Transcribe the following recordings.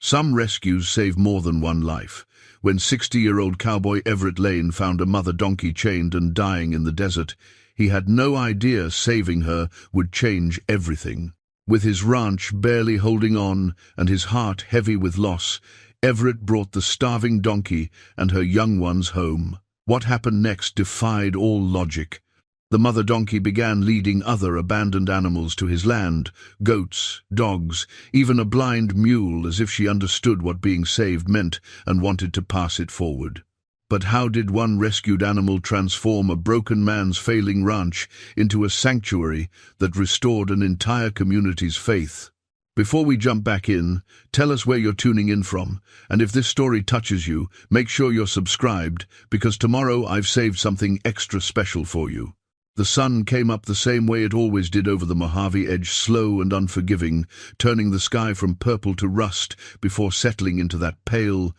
Some rescues save more than one life. When 60-year-old Cowboy Everett Lane found a mother donkey chained and dying in the desert, he had no idea saving her would change everything. With his ranch barely holding on and his heart heavy with loss, Everett brought the starving donkey and her young ones home. What happened next defied all logic. The mother donkey began leading other abandoned animals to his land, goats, dogs, even a blind mule, as if she understood what being saved meant and wanted to pass it forward. But how did one rescued animal transform a broken man's failing ranch into a sanctuary that restored an entire community's faith? Before we jump back in, tell us where you're tuning in from, and if this story touches you, make sure you're subscribed, because tomorrow I've saved something extra special for you. The sun came up the same way it always did over the Mojave Edge, slow and unforgiving, turning the sky from purple to rust before settling into that pale,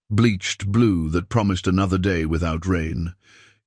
bleached blue that promised another day without rain.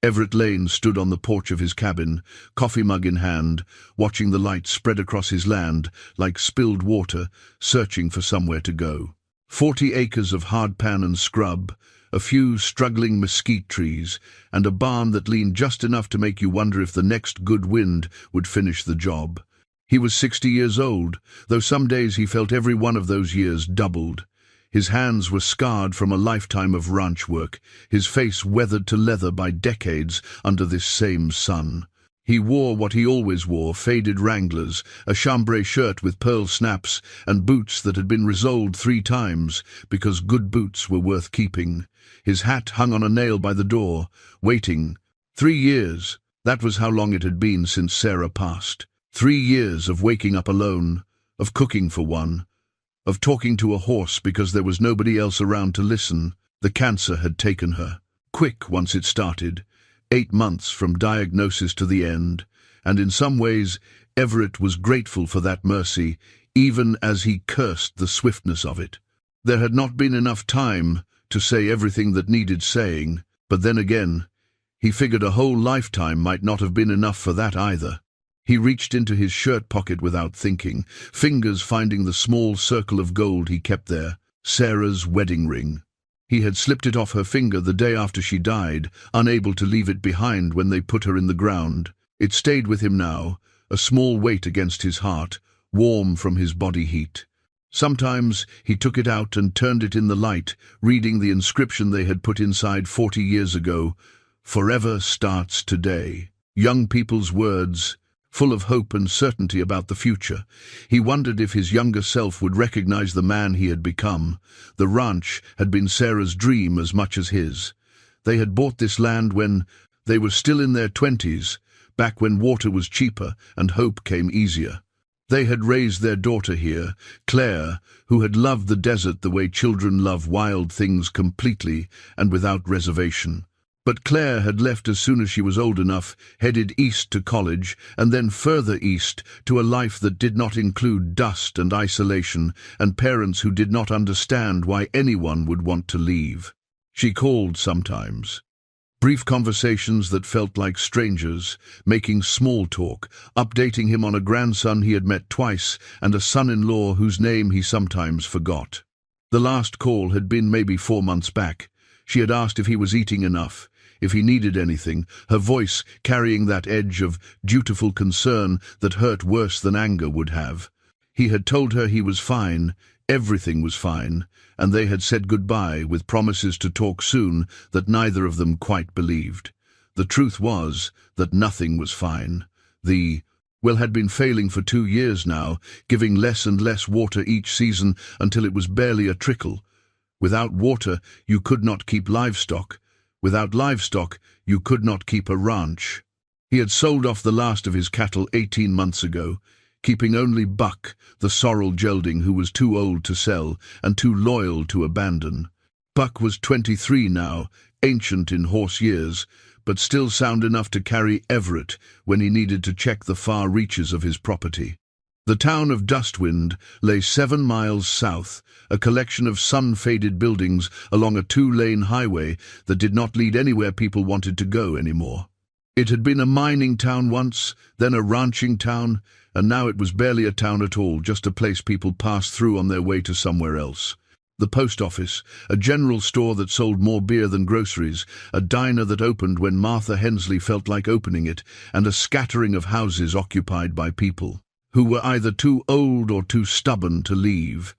Everett Lane stood on the porch of his cabin, coffee mug in hand, watching the light spread across his land like spilled water, searching for somewhere to go. 40 acres of hardpan and scrub, a few struggling mesquite trees, and a barn that leaned just enough to make you wonder if the next good wind would finish the job. He was 60 years old, though some days he felt every one of those years doubled. His hands were scarred from a lifetime of ranch work, his face weathered to leather by decades under this same sun. He wore what he always wore, faded Wranglers, a chambray shirt with pearl snaps, and boots that had been resoled 3 times, because good boots were worth keeping. His hat hung on a nail by the door, waiting. 3 years, that was how long it had been since Sarah passed. 3 years of waking up alone, of cooking for one, of talking to a horse because there was nobody else around to listen. The cancer had taken her. Quick once it started. 8 months from diagnosis to the end, and in some ways Everett was grateful for that mercy, even as he cursed the swiftness of it. There had not been enough time to say everything that needed saying, but then again, he figured a whole lifetime might not have been enough for that either. He reached into his shirt pocket without thinking, fingers finding the small circle of gold he kept there, Sarah's wedding ring. He had slipped it off her finger the day after she died, unable to leave it behind when they put her in the ground. It stayed with him now, a small weight against his heart, warm from his body heat. Sometimes he took it out and turned it in the light, reading the inscription they had put inside 40 years ago, "Forever starts today." Young people's words, full of hope and certainty about the future. He wondered if his younger self would recognize the man he had become. The ranch had been Sarah's dream as much as his. They had bought this land when they were still in their 20s, back when water was cheaper and hope came easier. They had raised their daughter here, Claire, who had loved the desert the way children love wild things, completely and without reservation. But Claire had left as soon as she was old enough, headed east to college, and then further east to a life that did not include dust and isolation, and parents who did not understand why anyone would want to leave. She called sometimes. Brief conversations that felt like strangers, making small talk, updating him on a grandson he had met twice and a son-in-law whose name he sometimes forgot. The last call had been maybe 4 months back. She had asked if he was eating enough, if he needed anything, her voice carrying that edge of dutiful concern that hurt worse than anger would have. He had told her he was fine, everything was fine, and they had said goodbye with promises to talk soon that neither of them quite believed. The truth was that nothing was fine. The well had been failing for 2 years now, giving less and less water each season until it was barely a trickle. Without water, you could not keep livestock. Without livestock, you could not keep a ranch. He had sold off the last of his cattle 18 months ago, keeping only Buck, the sorrel gelding who was too old to sell and too loyal to abandon. Buck was 23 now, ancient in horse years, but still sound enough to carry Everett when he needed to check the far reaches of his property. The town of Dustwind lay 7 miles south, a collection of sun-faded buildings along a 2-lane highway that did not lead anywhere people wanted to go anymore. It had been a mining town once, then a ranching town, and now it was barely a town at all, just a place people passed through on their way to somewhere else. The post office, a general store that sold more beer than groceries, a diner that opened when Martha Hensley felt like opening it, and a scattering of houses occupied by people who were either too old or too stubborn to leave.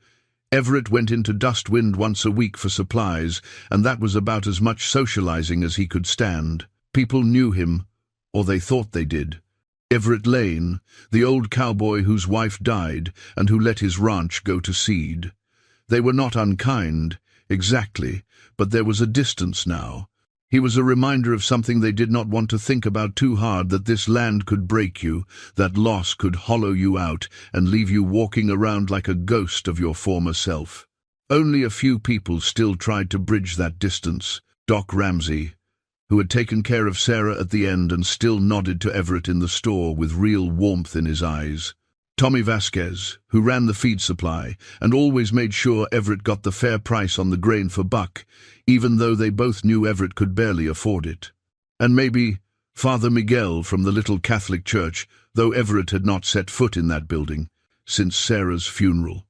Everett went into Dustwind once a week for supplies, and that was about as much socializing as he could stand. People knew him, or they thought they did. Everett Lane, the old cowboy whose wife died and who let his ranch go to seed. They were not unkind, exactly, but there was a distance now. He was a reminder of something they did not want to think about too hard, that this land could break you, that loss could hollow you out and leave you walking around like a ghost of your former self. Only a few people still tried to bridge that distance. Doc Ramsey, who had taken care of Sarah at the end and still nodded to Everett in the store with real warmth in his eyes. Tommy Vasquez, who ran the feed supply and always made sure Everett got the fair price on the grain for buck, even though they both knew Everett could barely afford it. And maybe Father Miguel from the little Catholic church, though Everett had not set foot in that building since Sarah's funeral.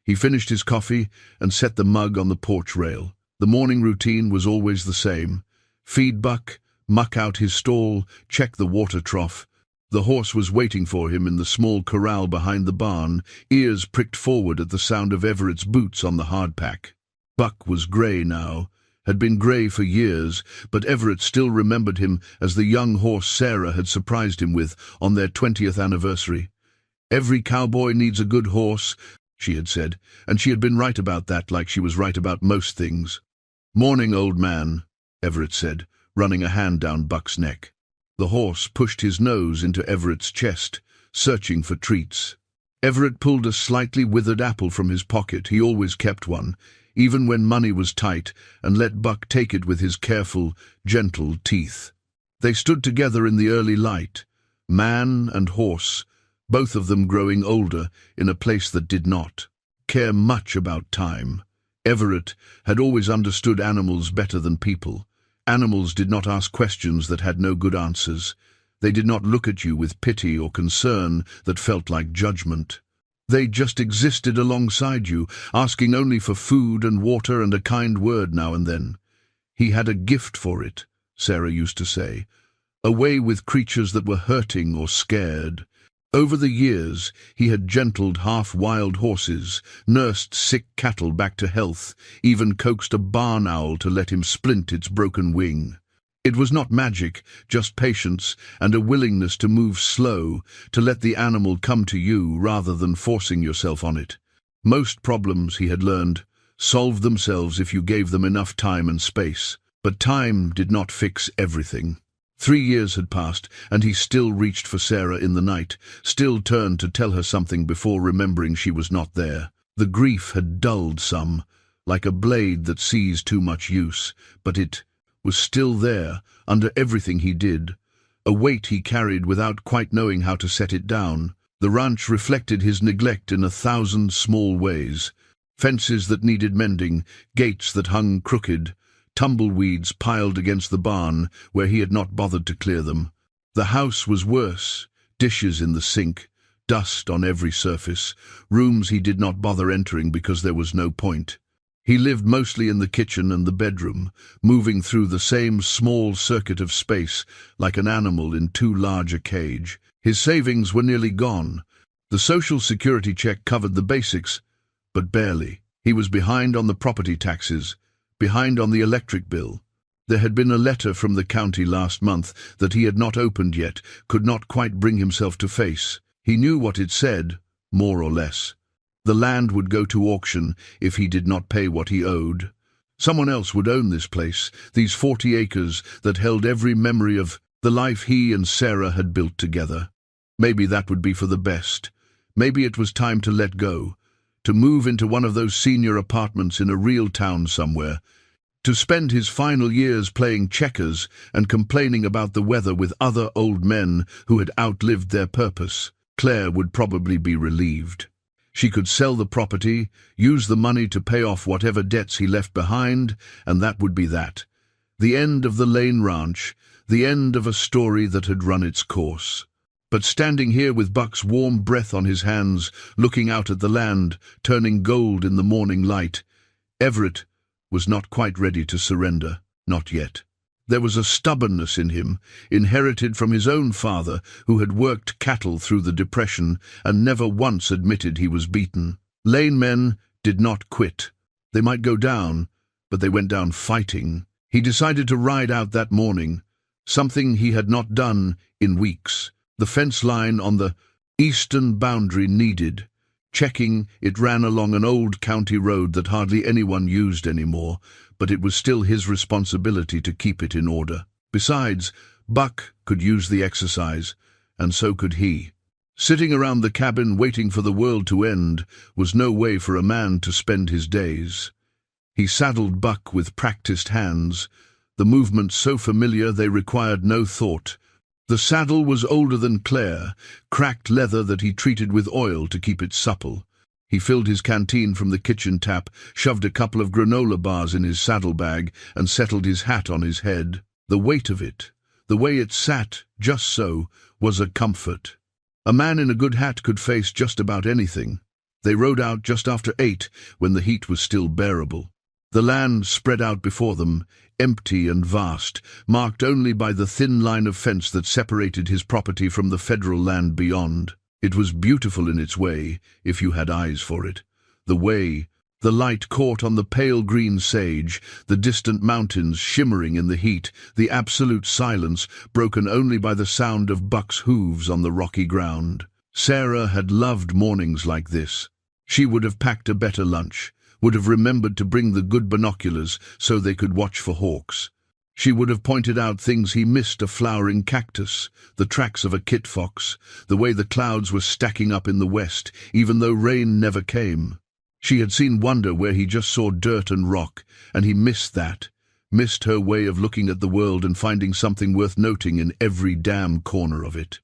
He finished his coffee and set the mug on the porch rail. The morning routine was always the same. Feed buck, muck out his stall, check the water trough. The horse was waiting for him in the small corral behind the barn, ears pricked forward at the sound of Everett's boots on the hardpack. Buck was grey now, had been grey for years, but Everett still remembered him as the young horse Sarah had surprised him with on their 20th anniversary. "Every cowboy needs a good horse," she had said, and she had been right about that, like she was right about most things. "Morning, old man," Everett said, running a hand down Buck's neck. The horse pushed his nose into Everett's chest, searching for treats. Everett pulled a slightly withered apple from his pocket. He always kept one, even when money was tight, and let Buck take it with his careful, gentle teeth. They stood together in the early light, man and horse, both of them growing older in a place that did not care much about time. Everett had always understood animals better than people. Animals did not ask questions that had no good answers. They did not look at you with pity or concern that felt like judgment. They just existed alongside you, asking only for food and water and a kind word now and then. He had a gift for it, Sarah used to say, a way with creatures that were hurting or scared. Over the years, he had gentled half-wild horses, nursed sick cattle back to health, even coaxed a barn owl to let him splint its broken wing. It was not magic, just patience and a willingness to move slow, to let the animal come to you rather than forcing yourself on it. Most problems, he had learned, solved themselves if you gave them enough time and space. But time did not fix everything. 3 years had passed, and he still reached for Sarah in the night, still turned to tell her something before remembering she was not there. The grief had dulled some, like a blade that sees too much use, but it was still there, under everything he did, a weight he carried without quite knowing how to set it down. The ranch reflected his neglect in 1,000 small ways. Fences that needed mending, gates that hung crooked, tumbleweeds piled against the barn where he had not bothered to clear them. The house was worse, dishes in the sink, dust on every surface, rooms he did not bother entering because there was no point. He lived mostly in the kitchen and the bedroom, moving through the same small circuit of space like an animal in too large a cage. His savings were nearly gone. The Social Security check covered the basics, but barely. He was behind on the property taxes, behind on the electric bill. There had been a letter from the county last month that he had not opened yet, could not quite bring himself to face. He knew what it said, more or less. The land would go to auction if he did not pay what he owed. Someone else would own this place, these 40 acres that held every memory of the life he and Sarah had built together. Maybe that would be for the best. Maybe it was time to let go, to move into one of those senior apartments in a real town somewhere, to spend his final years playing checkers and complaining about the weather with other old men who had outlived their purpose. Claire would probably be relieved. She could sell the property, use the money to pay off whatever debts he left behind, and that would be that. The end of the Lane Ranch, the end of a story that had run its course. But standing here with Buck's warm breath on his hands, looking out at the land, turning gold in the morning light, Everett was not quite ready to surrender, not yet. There was a stubbornness in him, inherited from his own father, who had worked cattle through the Depression and never once admitted he was beaten. Lane men did not quit. They might go down, but they went down fighting. He decided to ride out that morning, something he had not done in weeks. The fence line on the eastern boundary needed checking. It ran along an old county road that hardly anyone used anymore, but it was still his responsibility to keep it in order. Besides, Buck could use the exercise, and so could he. Sitting around the cabin waiting for the world to end was no way for a man to spend his days. He saddled Buck with practiced hands, the movements so familiar they required no thought. The saddle was older than Claire, cracked leather that he treated with oil to keep it supple. He filled his canteen from the kitchen tap, shoved a couple of granola bars in his saddlebag, and settled his hat on his head. The weight of it, the way it sat, just so, was a comfort. A man in a good hat could face just about anything. They rode out just after 8, when the heat was still bearable. The land spread out before them, empty and vast, marked only by the thin line of fence that separated his property from the federal land beyond. It was beautiful in its way, if you had eyes for it. The light caught on the pale green sage, the distant mountains shimmering in the heat, the absolute silence broken only by the sound of Buck's hooves on the rocky ground. Sarah had loved mornings like this. She would have packed a better lunch, would have remembered to bring the good binoculars so they could watch for hawks. She would have pointed out things he missed: a flowering cactus, the tracks of a kit fox, the way the clouds were stacking up in the west, even though rain never came. She had seen wonder where he just saw dirt and rock, and he missed that, missed her way of looking at the world and finding something worth noting in every damn corner of it.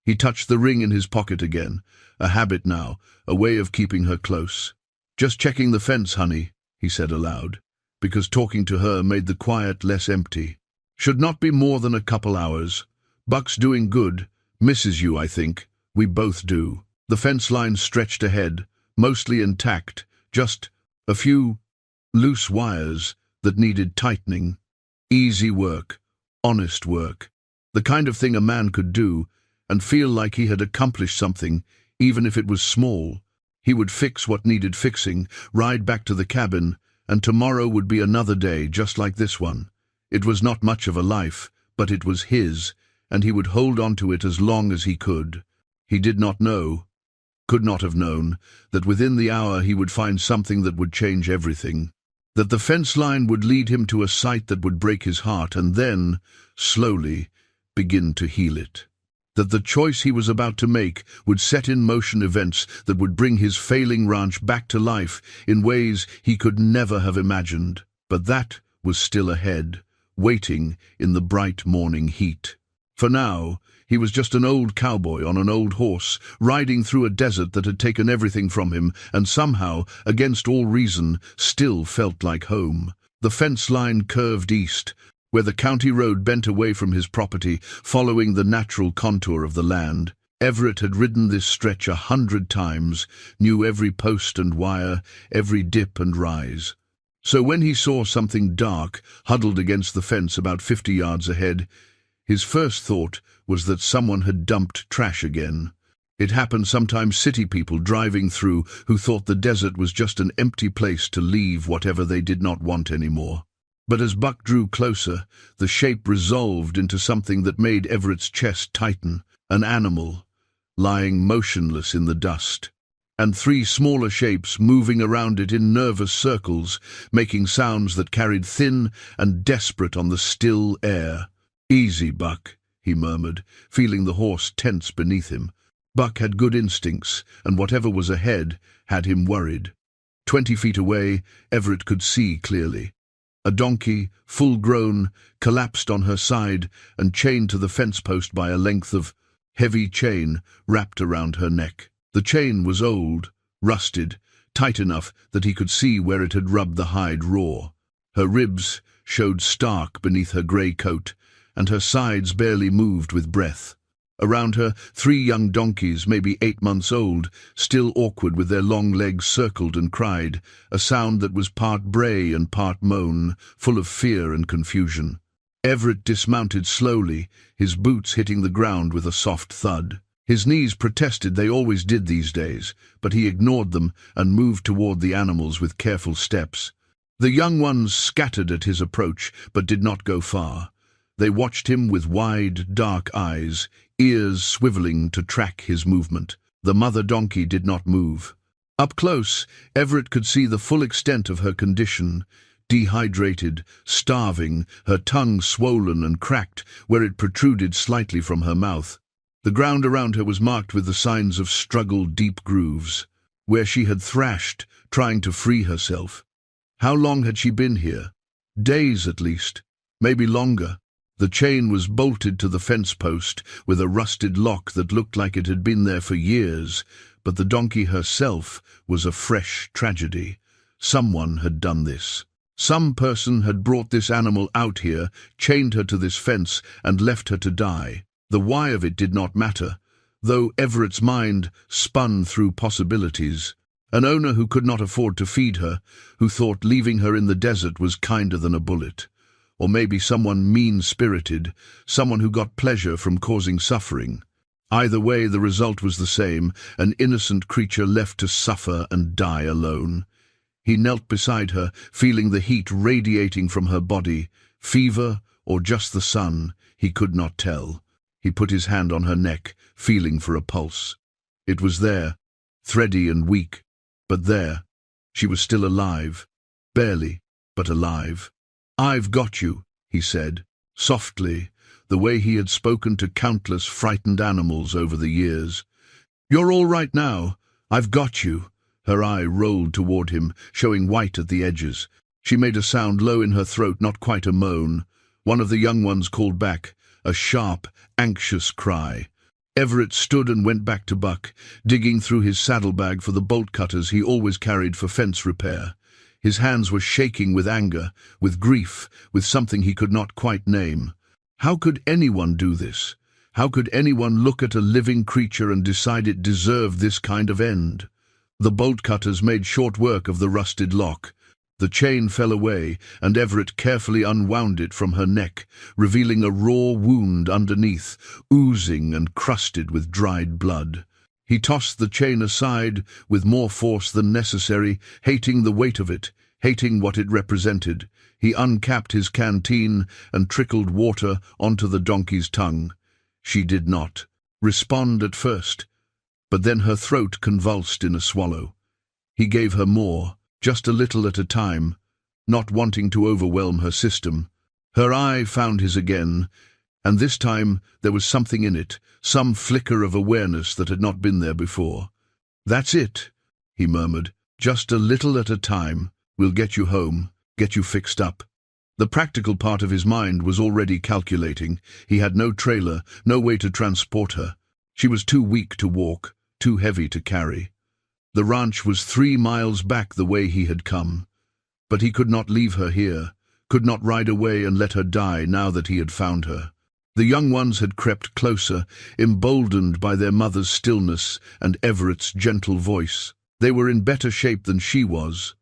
He touched the ring in his pocket again, a habit now, a way of keeping her close. "Just checking the fence, honey," he said aloud, because talking to her made the quiet less empty. "Should not be more than a couple hours. Buck's doing good, misses you, I think. We both do." The fence line stretched ahead, mostly intact, just a few loose wires that needed tightening. Easy work, honest work, the kind of thing a man could do and feel like he had accomplished something, even if it was small. He would fix what needed fixing, ride back to the cabin, and tomorrow would be another day just like this one. It was not much of a life, but it was his, and he would hold on to it as long as he could. He did not know, could not have known, that within the hour he would find something that would change everything. That the fence line would lead him to a sight that would break his heart and then, slowly, begin to heal it. That the choice he was about to make would set in motion events that would bring his failing ranch back to life in ways he could never have imagined. But that was still ahead, waiting in the bright morning heat. For now, he was just an old cowboy on an old horse, riding through a desert that had taken everything from him and somehow, against all reason, still felt like home. The fence line curved east, where the county road bent away from his property, following the natural contour of the land. Everett had ridden this stretch 100 times, knew every post and wire, every dip and rise. So when he saw something dark huddled against the fence about 50 yards ahead, his first thought was that someone had dumped trash again. It happened sometimes. City people driving through who thought the desert was just an empty place to leave whatever they did not want anymore. But as Buck drew closer, the shape resolved into something that made Everett's chest tighten: an animal, lying motionless in the dust, and 3 smaller shapes moving around it in nervous circles, making sounds that carried thin and desperate on the still air. "Easy, Buck," he murmured, feeling the horse tense beneath him. Buck had good instincts, and whatever was ahead had him worried. 20 feet away, Everett could see clearly. A donkey, full-grown, collapsed on her side and chained to the fence post by a length of heavy chain wrapped around her neck. The chain was old, rusted, tight enough that he could see where it had rubbed the hide raw. Her ribs showed stark beneath her grey coat, and her sides barely moved with breath. Around her, 3 young donkeys, maybe 8 months old, still awkward with their long legs, circled and cried, a sound that was part bray and part moan, full of fear and confusion. Everett dismounted slowly, his boots hitting the ground with a soft thud. His knees protested, they always did these days, but he ignored them and moved toward the animals with careful steps. The young ones scattered at his approach, but did not go far. They watched him with wide, dark eyes, ears swiveling to track his movement. The mother donkey did not move. Up close, Everett could see the full extent of her condition. Dehydrated, starving, her tongue swollen and cracked where it protruded slightly from her mouth. The ground around her was marked with the signs of struggle, deep grooves, where she had thrashed, trying to free herself. How long had she been here? Days at least, maybe longer. The chain was bolted to the fence post with a rusted lock that looked like it had been there for years, but the donkey herself was a fresh tragedy. Someone had done this. Some person had brought this animal out here, chained her to this fence, and left her to die. The why of it did not matter, though Everett's mind spun through possibilities. An owner who could not afford to feed her, who thought leaving her in the desert was kinder than a bullet. Or maybe someone mean-spirited, someone who got pleasure from causing suffering. Either way, the result was the same, an innocent creature left to suffer and die alone. He knelt beside her, feeling the heat radiating from her body. Fever or just the sun, he could not tell. He put his hand on her neck, feeling for a pulse. It was there, thready and weak, but there. She was still alive. Barely, but alive. "I've got you," he said, softly, the way he had spoken to countless frightened animals over the years. "You're all right now. I've got you." Her eye rolled toward him, showing white at the edges. She made a sound low in her throat, not quite a moan. One of the young ones called back, a sharp, anxious cry. Everett stood and went back to Buck, digging through his saddlebag for the bolt cutters he always carried for fence repair. His hands were shaking with anger, with grief, with something he could not quite name. How could anyone do this? How could anyone look at a living creature and decide it deserved this kind of end? The bolt cutters made short work of the rusted lock. The chain fell away, and Everett carefully unwound it from her neck, revealing a raw wound underneath, oozing and crusted with dried blood. He tossed the chain aside with more force than necessary, hating the weight of it, hating what it represented. He uncapped his canteen and trickled water onto the donkey's tongue. She did not respond at first, but then her throat convulsed in a swallow. He gave her more, just a little at a time, not wanting to overwhelm her system. Her eye found his again, and this time there was something in it, some flicker of awareness that had not been there before. "That's it," he murmured. "Just a little at a time. We'll get you home, get you fixed up." The practical part of his mind was already calculating. He had no trailer, no way to transport her. She was too weak to walk, too heavy to carry. The ranch was 3 miles back the way he had come. But he could not leave her here, could not ride away and let her die now that he had found her. The young ones had crept closer, emboldened by their mother's stillness and Everett's gentle voice. They were in better shape than she was,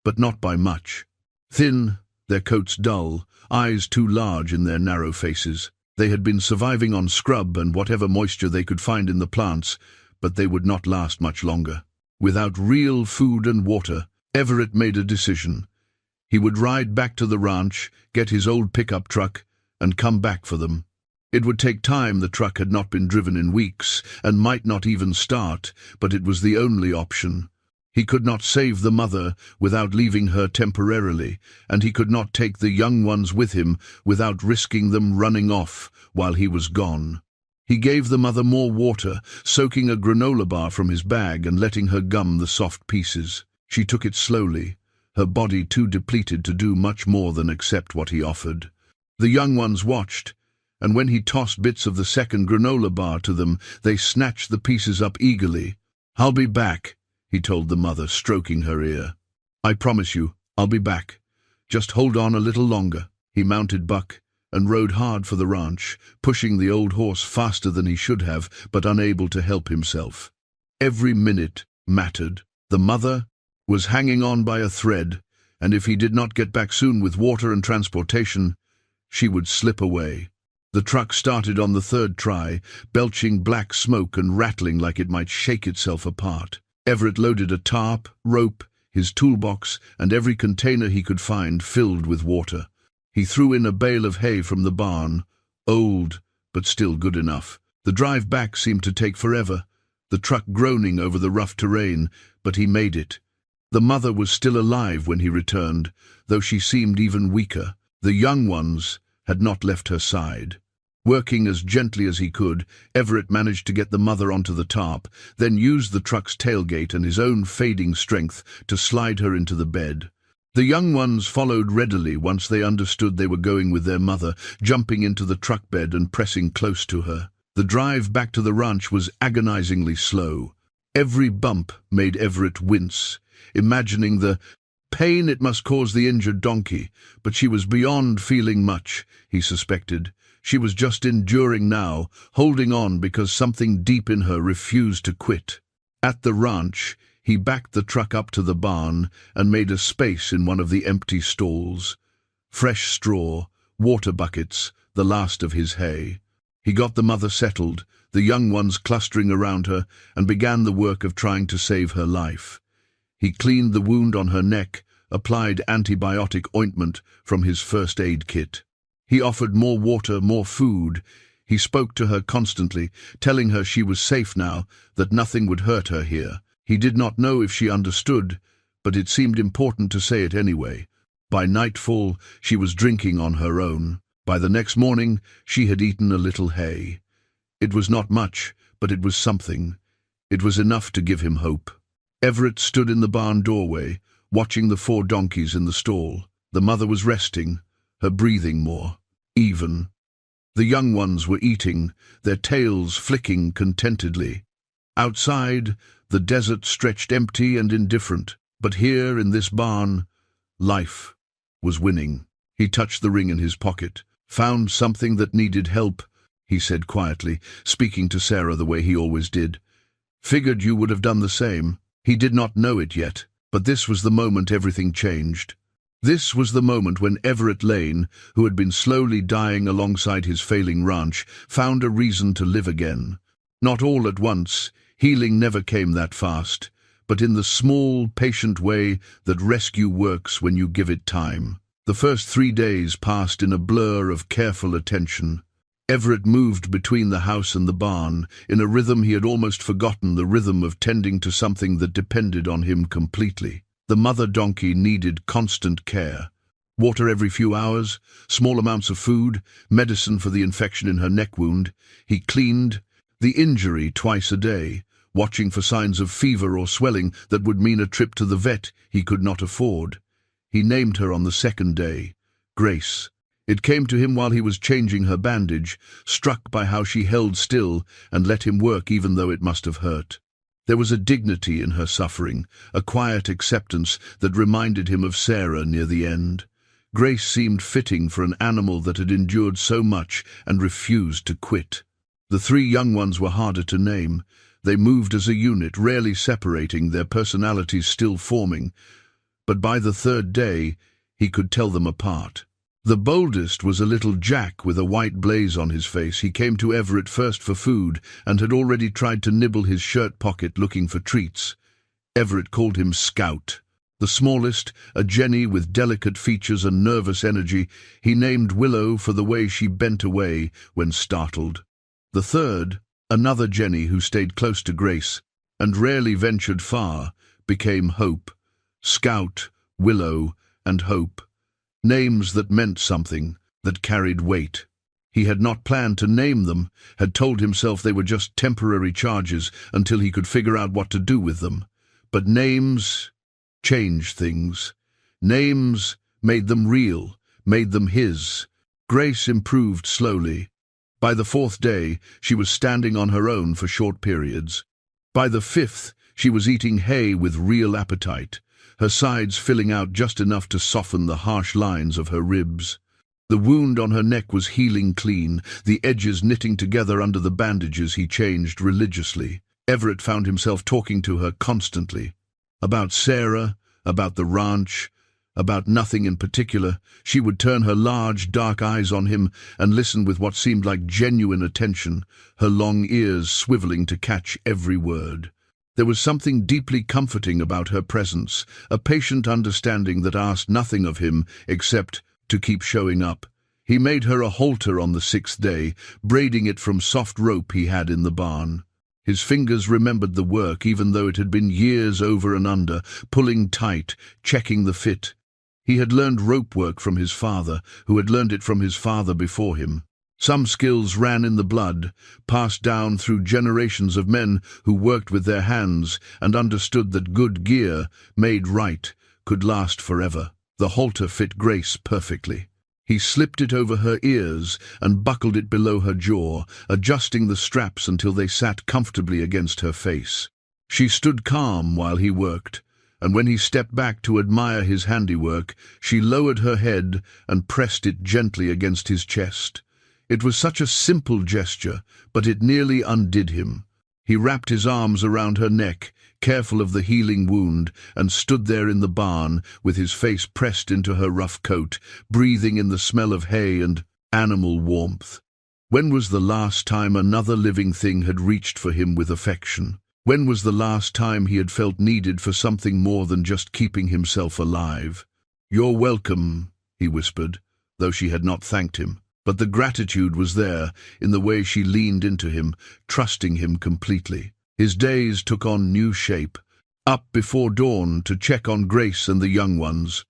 but not by much. Thin, their coats dull, eyes too large in their narrow faces. They had been surviving on scrub and whatever moisture they could find in the plants, but they would not last much longer. Without real food and water, Everett made a decision. He would ride back to the ranch, get his old pickup truck, and come back for them. It would take time. The truck had not been driven in weeks, and might not even start, but it was the only option. He could not save the mother without leaving her temporarily, and he could not take the young ones with him without risking them running off while he was gone. He gave the mother more water, soaking a granola bar from his bag and letting her gum the soft pieces. She took it slowly, her body too depleted to do much more than accept what he offered. The young ones watched, and when he tossed bits of the second granola bar to them, they snatched the pieces up eagerly. "I'll be back," he told the mother, stroking her ear. "I promise you, I'll be back. Just hold on a little longer." He mounted Buck, and rode hard for the ranch, pushing the old horse faster than he should have, but unable to help himself. Every minute mattered. The mother was hanging on by a thread, and if he did not get back soon with water and transportation, she would slip away. The truck started on the third try, belching black smoke and rattling like it might shake itself apart. Everett loaded a tarp, rope, his toolbox, and every container he could find filled with water. He threw in a bale of hay from the barn, old, but still good enough. The drive back seemed to take forever, the truck groaning over the rough terrain, but he made it. The mother was still alive when he returned, though she seemed even weaker. The young ones had not left her side. Working as gently as he could, Everett managed to get the mother onto the tarp, then used the truck's tailgate and his own fading strength to slide her into the bed. The young ones followed readily once they understood they were going with their mother, jumping into the truck bed and pressing close to her. The drive back to the ranch was agonizingly slow. Every bump made Everett wince, imagining the pain it must cause the injured donkey, but she was beyond feeling much, he suspected. She was just enduring now, holding on because something deep in her refused to quit. At the ranch, he backed the truck up to the barn and made a space in one of the empty stalls. Fresh straw, water buckets, the last of his hay. He got the mother settled, the young ones clustering around her, and began the work of trying to save her life. He cleaned the wound on her neck, applied antibiotic ointment from his first aid kit. He offered more water, more food. He spoke to her constantly, telling her she was safe now, that nothing would hurt her here. He did not know if she understood, but it seemed important to say it anyway. By nightfall, she was drinking on her own. By the next morning, she had eaten a little hay. It was not much, but it was something. It was enough to give him hope. Everett stood in the barn doorway, watching the 4 donkeys in the stall. The mother was resting, her breathing more even. The young ones were eating, their tails flicking contentedly. Outside, the desert stretched empty and indifferent, but here in this barn, life was winning. He touched the ring in his pocket. "Found something that needed help," he said quietly, speaking to Sarah the way he always did. "Figured you would have done the same." He did not know it yet, but this was the moment everything changed. This was the moment when Everett Lane, who had been slowly dying alongside his failing ranch, found a reason to live again. Not all at once, healing never came that fast, but in the small, patient way that rescue works when you give it time. The first 3 days passed in a blur of careful attention. Everett moved between the house and the barn, in a rhythm he had almost forgotten, the rhythm of tending to something that depended on him completely. The mother donkey needed constant care. Water every few hours, small amounts of food, medicine for the infection in her neck wound. He cleaned the injury twice a day, watching for signs of fever or swelling that would mean a trip to the vet he could not afford. He named her on the 2nd day, Grace. It came to him while he was changing her bandage, struck by how she held still and let him work even though it must have hurt. There was a dignity in her suffering, a quiet acceptance that reminded him of Sarah near the end. Grace seemed fitting for an animal that had endured so much and refused to quit. The 3 young ones were harder to name. They moved as a unit, rarely separating, their personalities still forming. But by the 3rd day, he could tell them apart. The boldest was a little Jack with a white blaze on his face. He came to Everett first for food and had already tried to nibble his shirt pocket looking for treats. Everett called him Scout. The smallest, a Jenny with delicate features and nervous energy, he named Willow for the way she bent away when startled. The third, another Jenny who stayed close to Grace and rarely ventured far, became Hope. Scout, Willow, and Hope. Names that meant something, that carried weight. He had not planned to name them, had told himself they were just temporary charges until he could figure out what to do with them. But names changed things. Names made them real, made them his. Grace improved slowly. By the 4th day, she was standing on her own for short periods. By the 5th, she was eating hay with real appetite, her sides filling out just enough to soften the harsh lines of her ribs. The wound on her neck was healing clean, the edges knitting together under the bandages he changed religiously. Everett found himself talking to her constantly. About Sarah, about the ranch, about nothing in particular. She would turn her large, dark eyes on him and listen with what seemed like genuine attention, her long ears swiveling to catch every word. There was something deeply comforting about her presence, a patient understanding that asked nothing of him except to keep showing up. He made her a halter on the 6th day, braiding it from soft rope he had in the barn. His fingers remembered the work, even though it had been years over and under, pulling tight, checking the fit. He had learned rope work from his father, who had learned it from his father before him. Some skills ran in the blood, passed down through generations of men who worked with their hands and understood that good gear, made right, could last forever. The halter fit Grace perfectly. He slipped it over her ears and buckled it below her jaw, adjusting the straps until they sat comfortably against her face. She stood calm while he worked, and when he stepped back to admire his handiwork, she lowered her head and pressed it gently against his chest. It was such a simple gesture, but it nearly undid him. He wrapped his arms around her neck, careful of the healing wound, and stood there in the barn, with his face pressed into her rough coat, breathing in the smell of hay and animal warmth. When was the last time another living thing had reached for him with affection? When was the last time he had felt needed for something more than just keeping himself alive? "You're welcome," he whispered, though she had not thanked him. But the gratitude was there, in the way she leaned into him, trusting him completely. His days took on new shape. Up before dawn to check on Grace and the young ones.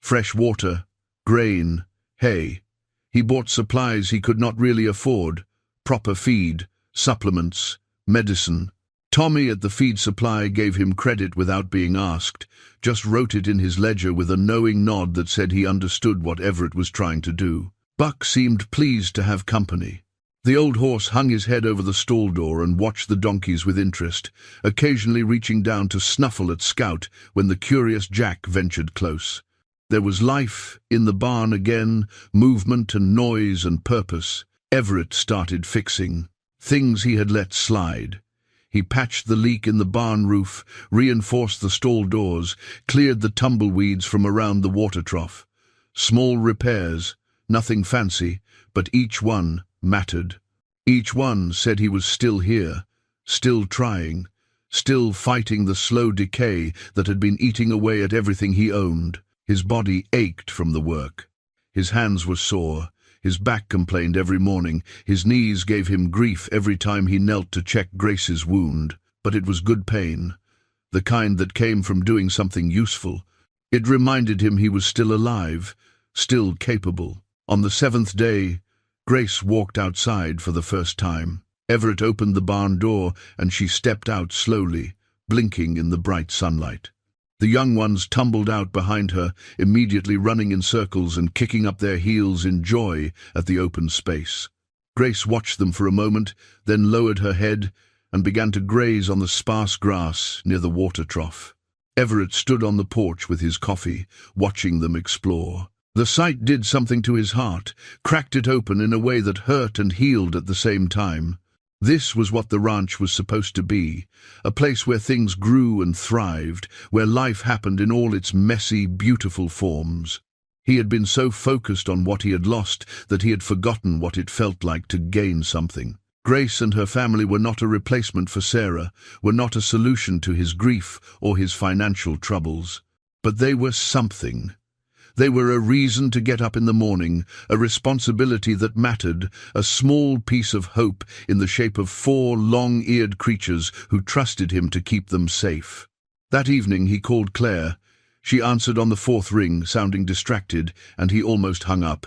Fresh water, grain, hay. He bought supplies he could not really afford. Proper feed, supplements, medicine. Tommy at the feed supply gave him credit without being asked, just wrote it in his ledger with a knowing nod that said he understood what Everett was trying to do. Buck seemed pleased to have company. The old horse hung his head over the stall door and watched the donkeys with interest, occasionally reaching down to snuffle at Scout when the curious Jack ventured close. There was life in the barn again, movement and noise and purpose. Everett started fixing things he had let slide. He patched the leak in the barn roof, reinforced the stall doors, cleared the tumbleweeds from around the water trough. Small repairs, nothing fancy, but each one mattered. Each one said he was still here, still trying, still fighting the slow decay that had been eating away at everything he owned. His body ached from the work. His hands were sore. His back complained every morning. His knees gave him grief every time he knelt to check Grace's wound. But it was good pain, the kind that came from doing something useful. It reminded him he was still alive, still capable. On the 7th day, Grace walked outside for the first time. Everett opened the barn door, and she stepped out slowly, blinking in the bright sunlight. The young ones tumbled out behind her, immediately running in circles and kicking up their heels in joy at the open space. Grace watched them for a moment, then lowered her head and began to graze on the sparse grass near the water trough. Everett stood on the porch with his coffee, watching them explore. The sight did something to his heart, cracked it open in a way that hurt and healed at the same time. This was what the ranch was supposed to be, a place where things grew and thrived, where life happened in all its messy, beautiful forms. He had been so focused on what he had lost that he had forgotten what it felt like to gain something. Grace and her family were not a replacement for Sarah, were not a solution to his grief or his financial troubles. But they were something. They were a reason to get up in the morning, a responsibility that mattered, a small piece of hope in the shape of 4 long-eared creatures who trusted him to keep them safe. That evening he called Claire. She answered on the 4th ring, sounding distracted, and he almost hung up.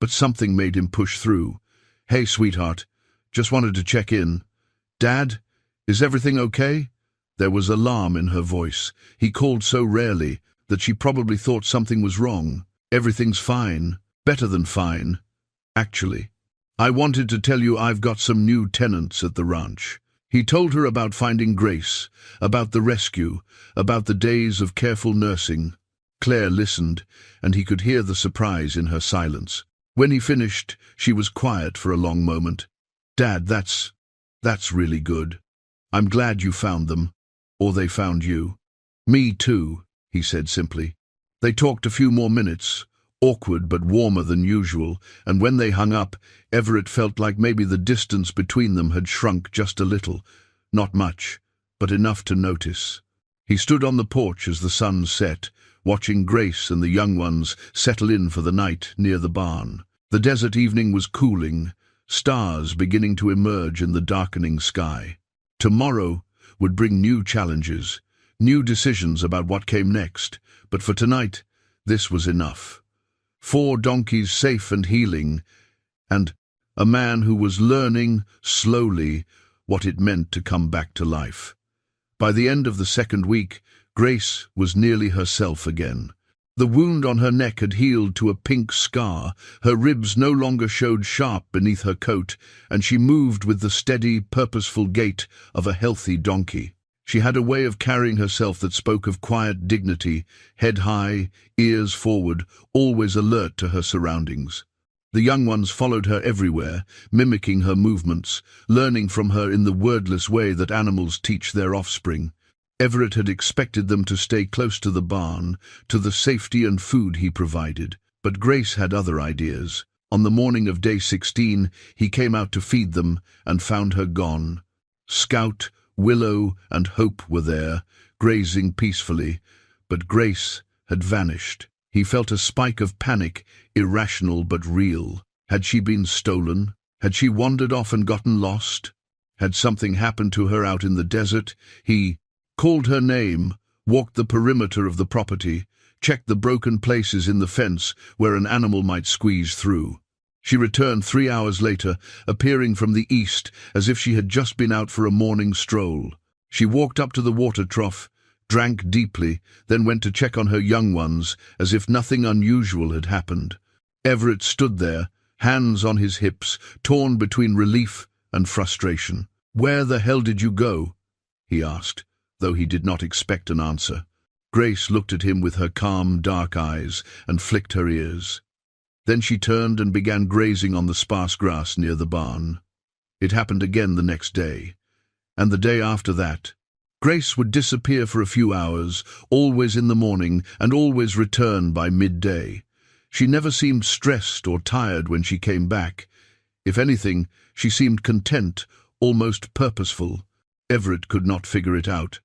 But something made him push through. "Hey, sweetheart. Just wanted to check in. Dad, is everything okay?" There was alarm in her voice. He called so rarely that she probably thought something was wrong. "Everything's fine. Better than fine, actually. I wanted to tell you I've got some new tenants at the ranch." He told her about finding Grace, about the rescue, about the days of careful nursing. Claire listened, and he could hear the surprise in her silence. When he finished, she was quiet for a long moment. "Dad, that's really good. I'm glad you found them, or they found you." "Me too," he said simply. They talked a few more minutes, awkward but warmer than usual, and when they hung up, Everett felt like maybe the distance between them had shrunk just a little. Not much, but enough to notice. He stood on the porch as the sun set, watching Grace and the young ones settle in for the night near the barn. The desert evening was cooling, stars beginning to emerge in the darkening sky. Tomorrow would bring new challenges, new decisions about what came next, but for tonight, this was enough. 4 donkeys safe and healing, and a man who was learning, slowly, what it meant to come back to life. By the end of the second week, Grace was nearly herself again. The wound on her neck had healed to a pink scar, her ribs no longer showed sharp beneath her coat, and she moved with the steady, purposeful gait of a healthy donkey. She had a way of carrying herself that spoke of quiet dignity, head high, ears forward, always alert to her surroundings. The young ones followed her everywhere, mimicking her movements, learning from her in the wordless way that animals teach their offspring. Everett had expected them to stay close to the barn, to the safety and food he provided, but Grace had other ideas. On the morning of day 16, he came out to feed them and found her gone. Scout, Willow, and Hope were there, grazing peacefully, but Grace had vanished. He felt a spike of panic, irrational but real. Had she been stolen? Had she wandered off and gotten lost? Had something happened to her out in the desert? He called her name, walked the perimeter of the property, checked the broken places in the fence where an animal might squeeze through. She returned 3 hours later, appearing from the east as if she had just been out for a morning stroll. She walked up to the water trough, drank deeply, then went to check on her young ones as if nothing unusual had happened. Everett stood there, hands on his hips, torn between relief and frustration. "Where the hell did you go?" he asked, though he did not expect an answer. Grace looked at him with her calm, dark eyes and flicked her ears. Then she turned and began grazing on the sparse grass near the barn. It happened again the next day, and the day after that. Grace would disappear for a few hours, always in the morning, and always return by midday. She never seemed stressed or tired when she came back. If anything, she seemed content, almost purposeful. Everett could not figure it out.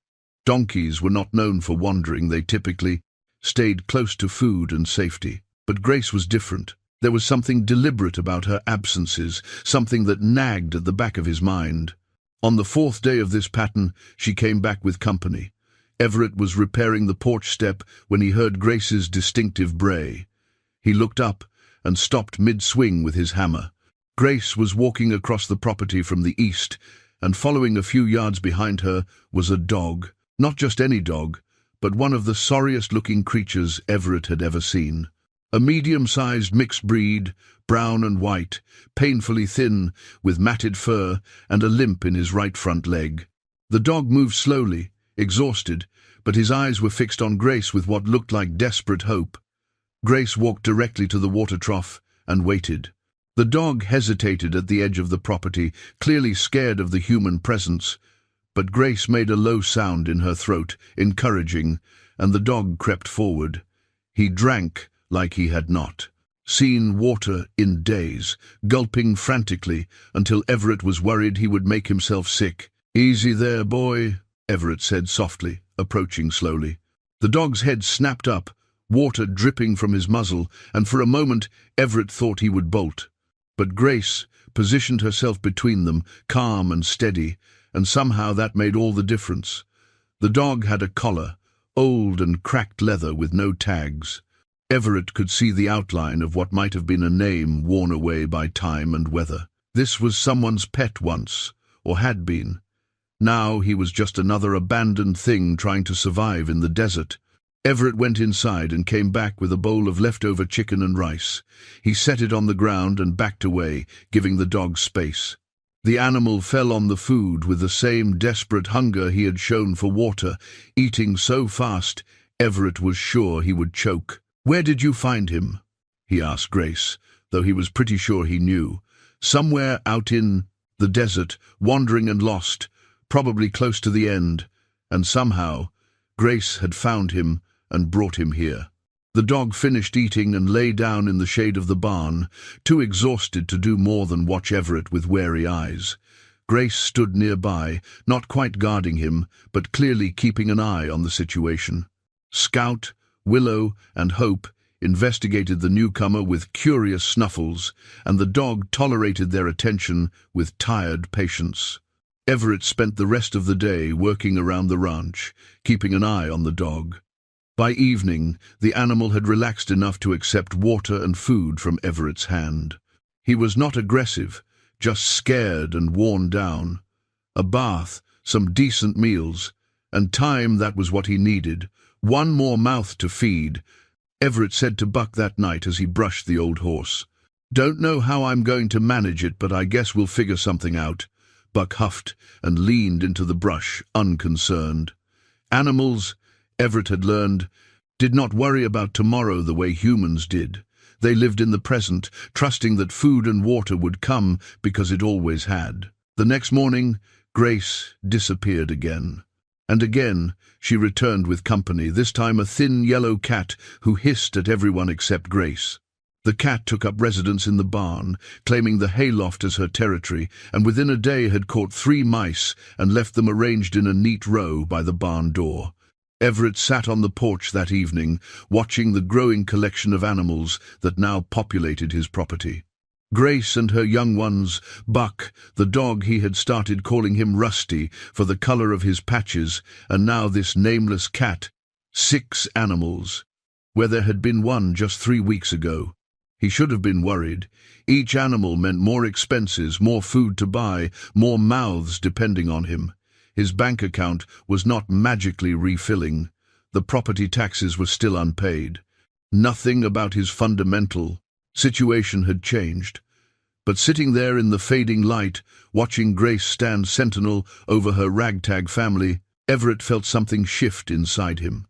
Donkeys were not known for wandering. They typically stayed close to food and safety. But Grace was different. There was something deliberate about her absences, something that nagged at the back of his mind. On the 4th day of this pattern, she came back with company. Everett was repairing the porch step when he heard Grace's distinctive bray. He looked up and stopped mid-swing with his hammer. Grace was walking across the property from the east, and following a few yards behind her was a dog. Not just any dog, but one of the sorriest-looking creatures Everett had ever seen. A medium-sized mixed breed, brown and white, painfully thin, with matted fur and a limp in his right front leg. The dog moved slowly, exhausted, but his eyes were fixed on Grace with what looked like desperate hope. Grace walked directly to the water trough and waited. The dog hesitated at the edge of the property, clearly scared of the human presence, but Grace made a low sound in her throat, encouraging, and the dog crept forward. He drank like he had not seen water in days, gulping frantically until Everett was worried he would make himself sick. "Easy there, boy," Everett said softly, approaching slowly. The dog's head snapped up, water dripping from his muzzle, and for a moment Everett thought he would bolt. But Grace positioned herself between them, calm and steady, and somehow that made all the difference. The dog had a collar, old and cracked leather with no tags. Everett could see the outline of what might have been a name worn away by time and weather. This was someone's pet once, or had been. Now he was just another abandoned thing trying to survive in the desert. Everett went inside and came back with a bowl of leftover chicken and rice. He set it on the ground and backed away, giving the dog space. The animal fell on the food with the same desperate hunger he had shown for water, eating so fast Everett was sure he would choke. "Where did you find him?" he asked Grace, though he was pretty sure he knew. Somewhere out in the desert, wandering and lost, probably close to the end, and somehow Grace had found him and brought him here. The dog finished eating and lay down in the shade of the barn, too exhausted to do more than watch Everett with wary eyes. Grace stood nearby, not quite guarding him, but clearly keeping an eye on the situation. Scout, Willow, and Hope investigated the newcomer with curious snuffles, and the dog tolerated their attention with tired patience. Everett spent the rest of the day working around the ranch, keeping an eye on the dog. By evening, the animal had relaxed enough to accept water and food from Everett's hand. He was not aggressive, just scared and worn down. A bath, some decent meals, and time, that was what he needed. One more mouth to feed, Everett said to Buck that night as he brushed the old horse. "Don't know how I'm going to manage it, but I guess we'll figure something out." Buck huffed and leaned into the brush, unconcerned. Animals, Everett had learned, did not worry about tomorrow the way humans did. They lived in the present, trusting that food and water would come because it always had. The next morning, Grace disappeared again. And again, she returned with company, this time a thin yellow cat who hissed at everyone except Grace. The cat took up residence in the barn, claiming the hayloft as her territory, and within a day had caught 3 mice and left them arranged in a neat row by the barn door. Everett sat on the porch that evening, watching the growing collection of animals that now populated his property. Grace and her young ones, Buck, the dog he had started calling him Rusty for the color of his patches, and now this nameless cat. 6 animals, where there had been 1 just 3 weeks ago. He should have been worried. Each animal meant more expenses, more food to buy, more mouths depending on him. His bank account was not magically refilling. The property taxes were still unpaid. Nothing about his fundamental situation had changed. But sitting there in the fading light, watching Grace stand sentinel over her ragtag family, Everett felt something shift inside him.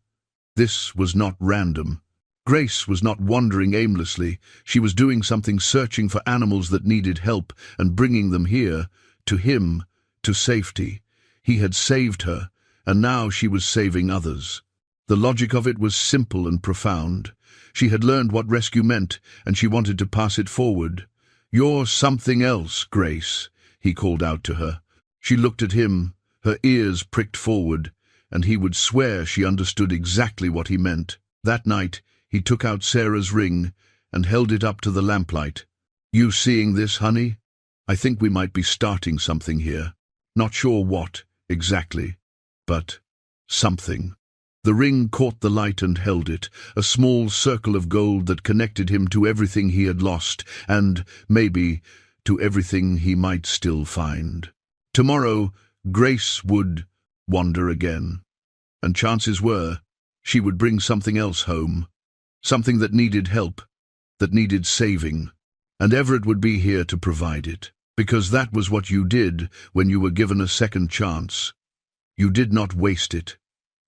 This was not random. Grace was not wandering aimlessly. She was doing something, searching for animals that needed help and bringing them here, to him, to safety. He had saved her, and now she was saving others. The logic of it was simple and profound. She had learned what rescue meant, and she wanted to pass it forward. "You're something else, Grace," he called out to her. She looked at him, her ears pricked forward, and he would swear she understood exactly what he meant. That night, he took out Sarah's ring and held it up to the lamplight. "You seeing this, honey? I think we might be starting something here. Not sure what, exactly, but something." The ring caught the light and held it, a small circle of gold that connected him to everything he had lost, and, maybe, to everything he might still find. Tomorrow, Grace would wander again, and chances were she would bring something else home, something that needed help, that needed saving, and Everett would be here to provide it, because that was what you did when you were given a second chance. You did not waste it.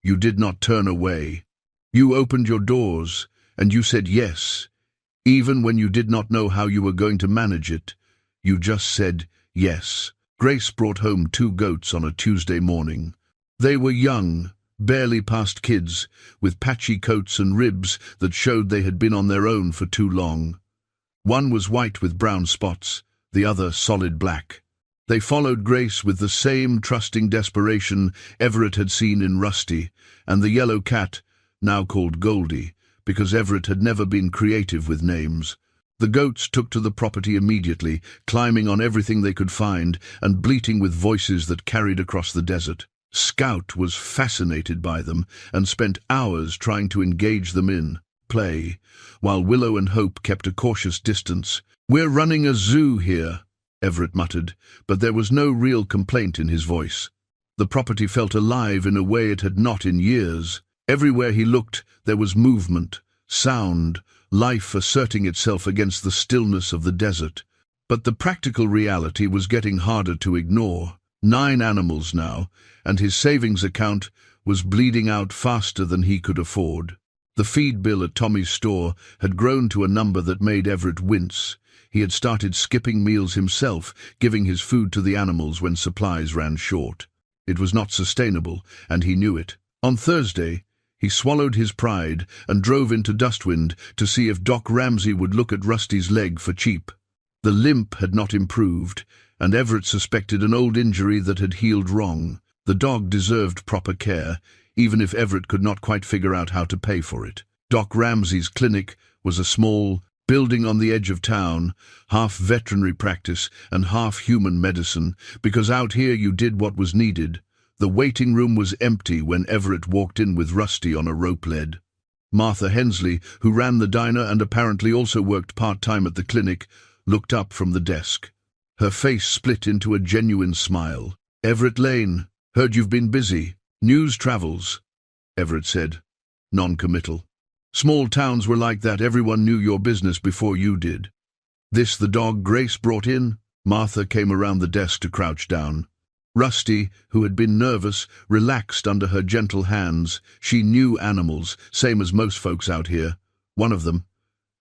You did not turn away. You opened your doors, and you said yes. Even when you did not know how you were going to manage it, you just said yes. Grace brought home 2 goats on a Tuesday morning. They were young, barely past kids, with patchy coats and ribs that showed they had been on their own for too long. One was white with brown spots, the other solid black. They followed Grace with the same trusting desperation Everett had seen in Rusty, and the yellow cat, now called Goldie, because Everett had never been creative with names. The goats took to the property immediately, climbing on everything they could find and bleating with voices that carried across the desert. Scout was fascinated by them and spent hours trying to engage them in play, while Willow and Hope kept a cautious distance. "We're running a zoo here," Everett muttered, but there was no real complaint in his voice. The property felt alive in a way it had not in years. Everywhere he looked, there was movement, sound, life asserting itself against the stillness of the desert. But the practical reality was getting harder to ignore. 9 animals now, and his savings account was bleeding out faster than he could afford. The feed bill at Tommy's store had grown to a number that made Everett wince. He had started skipping meals himself, giving his food to the animals when supplies ran short. It was not sustainable, and he knew it. On Thursday, he swallowed his pride and drove into Dustwind to see if Doc Ramsey would look at Rusty's leg for cheap. The limp had not improved, and Everett suspected an old injury that had healed wrong. The dog deserved proper care, even if Everett could not quite figure out how to pay for it. Doc Ramsey's clinic was a small building on the edge of town, half veterinary practice and half human medicine, because out here you did what was needed. The waiting room was empty when Everett walked in with Rusty on a rope lead. Martha Hensley, who ran the diner and apparently also worked part-time at the clinic, looked up from the desk. Her face split into a genuine smile. "Everett Lane, heard you've been busy. News travels," Everett said, non-committal. "Small towns were like that. Everyone knew your business before you did." "This the dog Grace brought in?" Martha came around the desk to crouch down. Rusty, who had been nervous, relaxed under her gentle hands. She knew animals, same as most folks out here. One of them.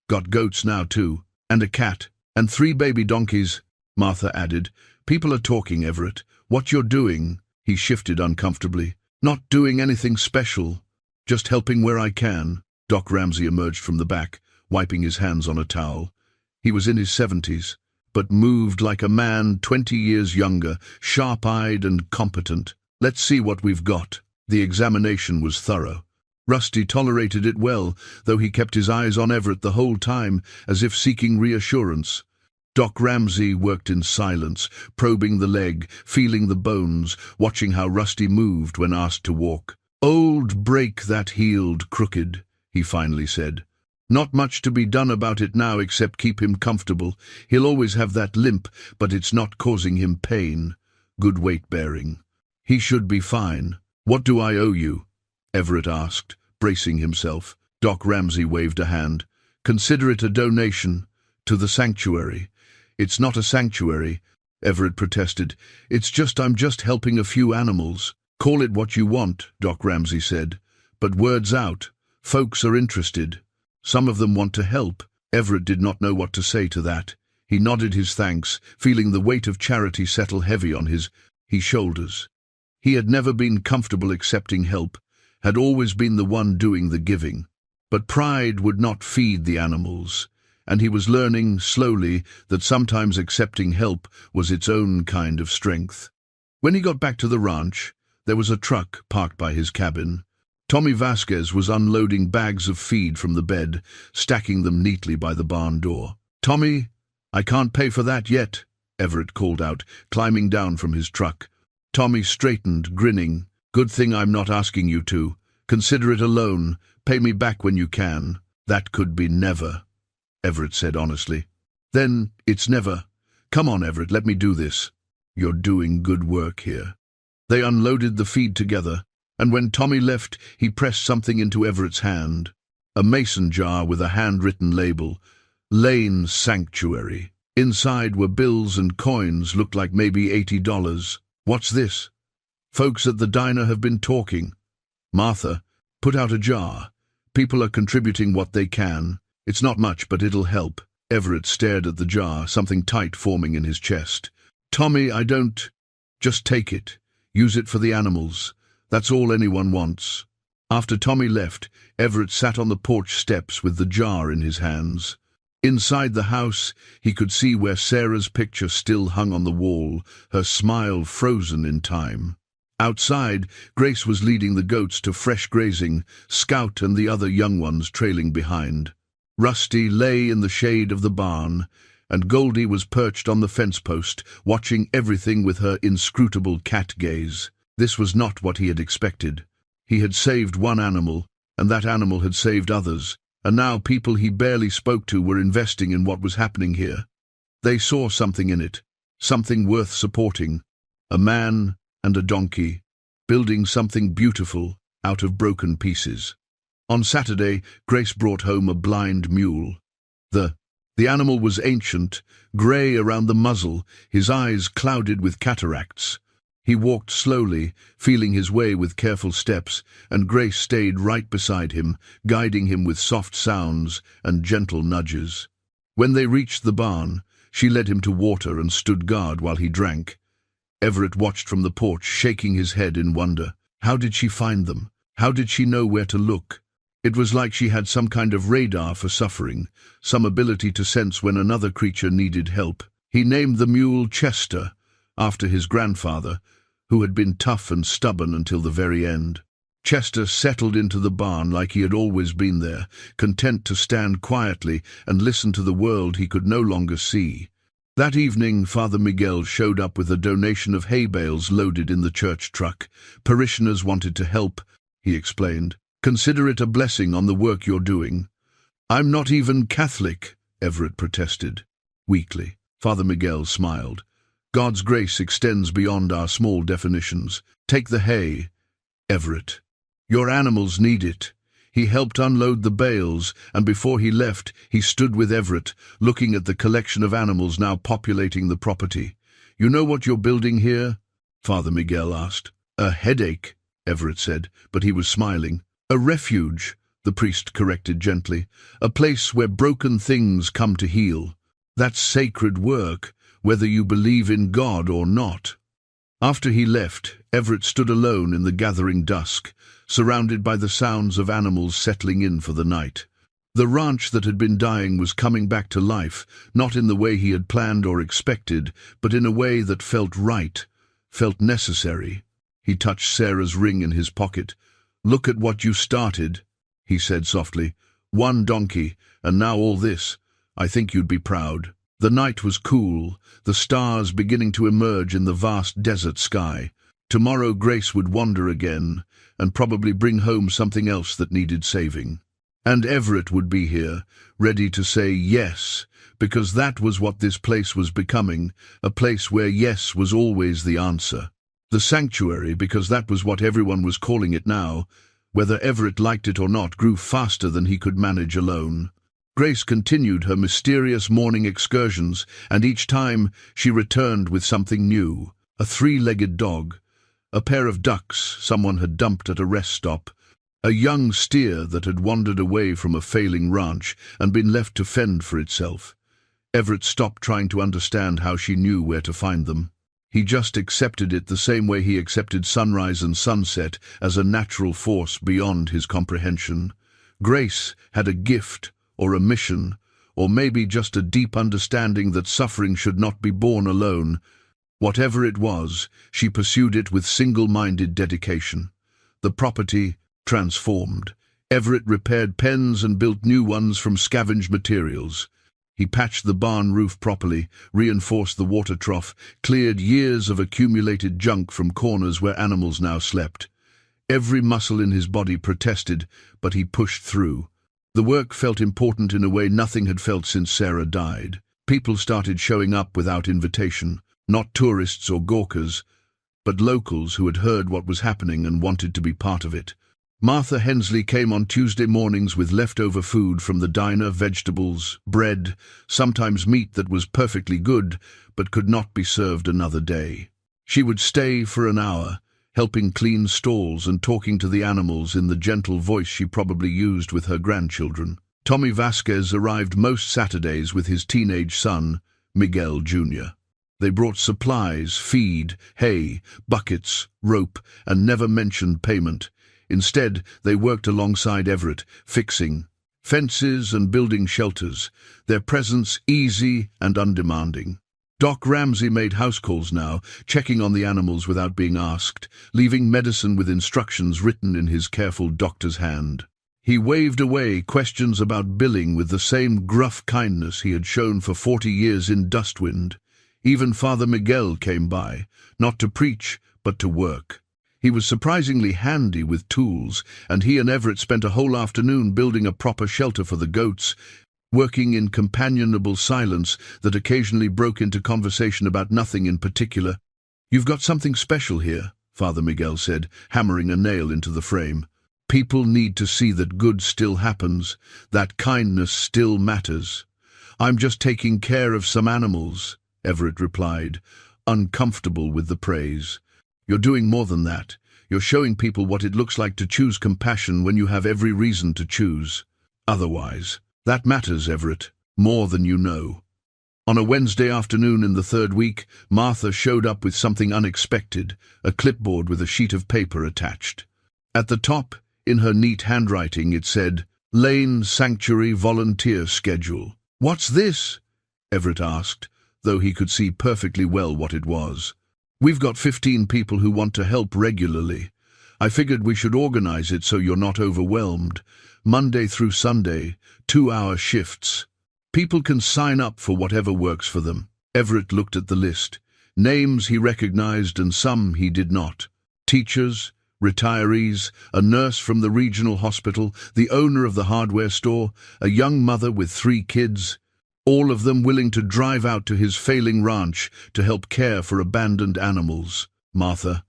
"Got goats now too, and a cat, and 3 baby donkeys," Martha added. "People are talking, Everett. What you're doing?" He shifted uncomfortably. "Not doing anything special. Just helping where I can." Doc Ramsey emerged from the back, wiping his hands on a towel. He was in his 70s, but moved like a man 20 years younger, sharp-eyed and competent. "Let's see what we've got." The examination was thorough. Rusty tolerated it well, though he kept his eyes on Everett the whole time, as if seeking reassurance. Doc Ramsey worked in silence, probing the leg, feeling the bones, watching how Rusty moved when asked to walk. "Old break that healed crooked," he finally said. "Not much to be done about it now except keep him comfortable. He'll always have that limp, but it's not causing him pain. Good weight bearing. He should be fine." "What do I owe you?" Everett asked, bracing himself. Doc Ramsey waved a hand. "Consider it a donation to the sanctuary." "It's not a sanctuary," Everett protested. I'm just helping a few animals." "Call it what you want," Doc Ramsey said. "But word's out. Folks are interested. Some of them want to help." Everett did not know what to say to that. He nodded his thanks, feeling the weight of charity settle heavy on his shoulders. He had never been comfortable accepting help, had always been the one doing the giving. But pride would not feed the animals, and he was learning, slowly, that sometimes accepting help was its own kind of strength. When he got back to the ranch, there was a truck parked by his cabin. Tommy Vasquez was unloading bags of feed from the bed, stacking them neatly by the barn door. "Tommy, I can't pay for that yet," Everett called out, climbing down from his truck. Tommy straightened, grinning. "Good thing I'm not asking you to. Consider it a loan. Pay me back when you can." "That could be never," Everett said honestly. "Then it's never. Come on, Everett, let me do this. You're doing good work here." They unloaded the feed together, and when Tommy left, he pressed something into Everett's hand. A mason jar with a handwritten label, "Lane Sanctuary." Inside were bills and coins, looked like maybe $80. "What's this?" "Folks at the diner have been talking." "Martha, put out a jar. People are contributing what they can. It's not much, but it'll help." Everett stared at the jar, something tight forming in his chest. "Tommy, I don't... Just take it. Use it for the animals. That's all anyone wants." After Tommy left, Everett sat on the porch steps with the jar in his hands. Inside the house, he could see where Sarah's picture still hung on the wall, her smile frozen in time. Outside, Grace was leading the goats to fresh grazing, Scout and the other young ones trailing behind. Rusty lay in the shade of the barn, and Goldie was perched on the fence post, watching everything with her inscrutable cat gaze. This was not what he had expected. He had saved one animal, and that animal had saved others, and now people he barely spoke to were investing in what was happening here. They saw something in it, something worth supporting. A man and a donkey, building something beautiful out of broken pieces. On Saturday, Grace brought home a blind mule. The animal was ancient, grey around the muzzle, his eyes clouded with cataracts. He walked slowly, feeling his way with careful steps, and Grace stayed right beside him, guiding him with soft sounds and gentle nudges. When they reached the barn, she led him to water and stood guard while he drank. Everett watched from the porch, shaking his head in wonder. How did she find them? How did she know where to look? It was like she had some kind of radar for suffering, some ability to sense when another creature needed help. He named the mule Chester, after his grandfather, who had been tough and stubborn until the very end. Chester settled into the barn like he had always been there, content to stand quietly and listen to the world he could no longer see. That evening, Father Miguel showed up with a donation of hay bales loaded in the church truck. Parishioners wanted to help, he explained. Consider it a blessing on the work you're doing. I'm not even Catholic, Everett protested. Weakly, Father Miguel smiled. God's grace extends beyond our small definitions. Take the hay, Everett. Your animals need it. He helped unload the bales, and before he left, he stood with Everett, looking at the collection of animals now populating the property. You know what you're building here? Father Miguel asked. A headache, Everett said, but he was smiling. A refuge, the priest corrected gently. A place where broken things come to heal. That's sacred work, whether you believe in God or not. After he left, Everett stood alone in the gathering dusk, surrounded by the sounds of animals settling in for the night. The ranch that had been dying was coming back to life, not in the way he had planned or expected, but in a way that felt right, felt necessary. He touched Sarah's ring in his pocket. Look at what you started, he said softly. One donkey, and now all this. I think you'd be proud. The night was cool, the stars beginning to emerge in the vast desert sky. Tomorrow Grace would wander again, and probably bring home something else that needed saving. And Everett would be here, ready to say yes, because that was what this place was becoming, a place where yes was always the answer. The sanctuary, because that was what everyone was calling it now, whether Everett liked it or not, grew faster than he could manage alone. Grace continued her mysterious morning excursions, and each time she returned with something new. A three-legged dog, a pair of ducks someone had dumped at a rest stop, a young steer that had wandered away from a failing ranch and been left to fend for itself. Everett stopped trying to understand how she knew where to find them. He just accepted it the same way he accepted sunrise and sunset as a natural force beyond his comprehension. Grace had a gift, or a mission, or maybe just a deep understanding that suffering should not be borne alone. Whatever it was, she pursued it with single-minded dedication. The property transformed. Everett repaired pens and built new ones from scavenged materials. He patched the barn roof properly, reinforced the water trough, cleared years of accumulated junk from corners where animals now slept. Every muscle in his body protested, but he pushed through. The work felt important in a way nothing had felt since Sarah died. People started showing up without invitation, not tourists or gawkers, but locals who had heard what was happening and wanted to be part of it. Martha Hensley came on Tuesday mornings with leftover food from the diner, vegetables, bread, sometimes meat that was perfectly good but could not be served another day. She would stay for an hour, helping clean stalls and talking to the animals in the gentle voice she probably used with her grandchildren. Tommy Vasquez arrived most Saturdays with his teenage son, Miguel Jr. They brought supplies, feed, hay, buckets, rope, and never mentioned payment. Instead, they worked alongside Everett, fixing fences and building shelters, their presence easy and undemanding. Doc Ramsey made house calls now, checking on the animals without being asked, leaving medicine with instructions written in his careful doctor's hand. He waved away questions about billing with the same gruff kindness he had shown for 40 years in Dustwind. Even Father Miguel came by, not to preach, but to work. He was surprisingly handy with tools, and he and Everett spent a whole afternoon building a proper shelter for the goats, working in companionable silence that occasionally broke into conversation about nothing in particular. "You've got something special here," Father Miguel said, hammering a nail into the frame. "People need to see that good still happens, that kindness still matters." "I'm just taking care of some animals," Everett replied, uncomfortable with the praise. You're doing more than that. You're showing people what it looks like to choose compassion when you have every reason to choose otherwise. That matters, Everett, more than you know. On a Wednesday afternoon in the third week, Martha showed up with something unexpected, a clipboard with a sheet of paper attached. At the top, in her neat handwriting, it said, Lane Sanctuary Volunteer Schedule. What's this? Everett asked, though he could see perfectly well what it was. We've got 15 people who want to help regularly. I figured we should organize it so you're not overwhelmed. Monday through Sunday, 2-hour shifts. People can sign up for whatever works for them. Everett looked at the list. Names he recognized and some he did not. Teachers, retirees, a nurse from the regional hospital, the owner of the hardware store, a young mother with 3 kids, all of them willing to drive out to his failing ranch to help care for abandoned animals. Martha,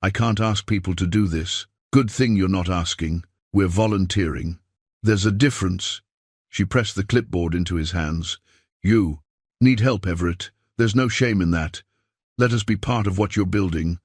I can't ask people to do this. Good thing you're not asking. We're volunteering. There's a difference. She pressed the clipboard into his hands. You need help, Everett. There's no shame in that. Let us be part of what you're building.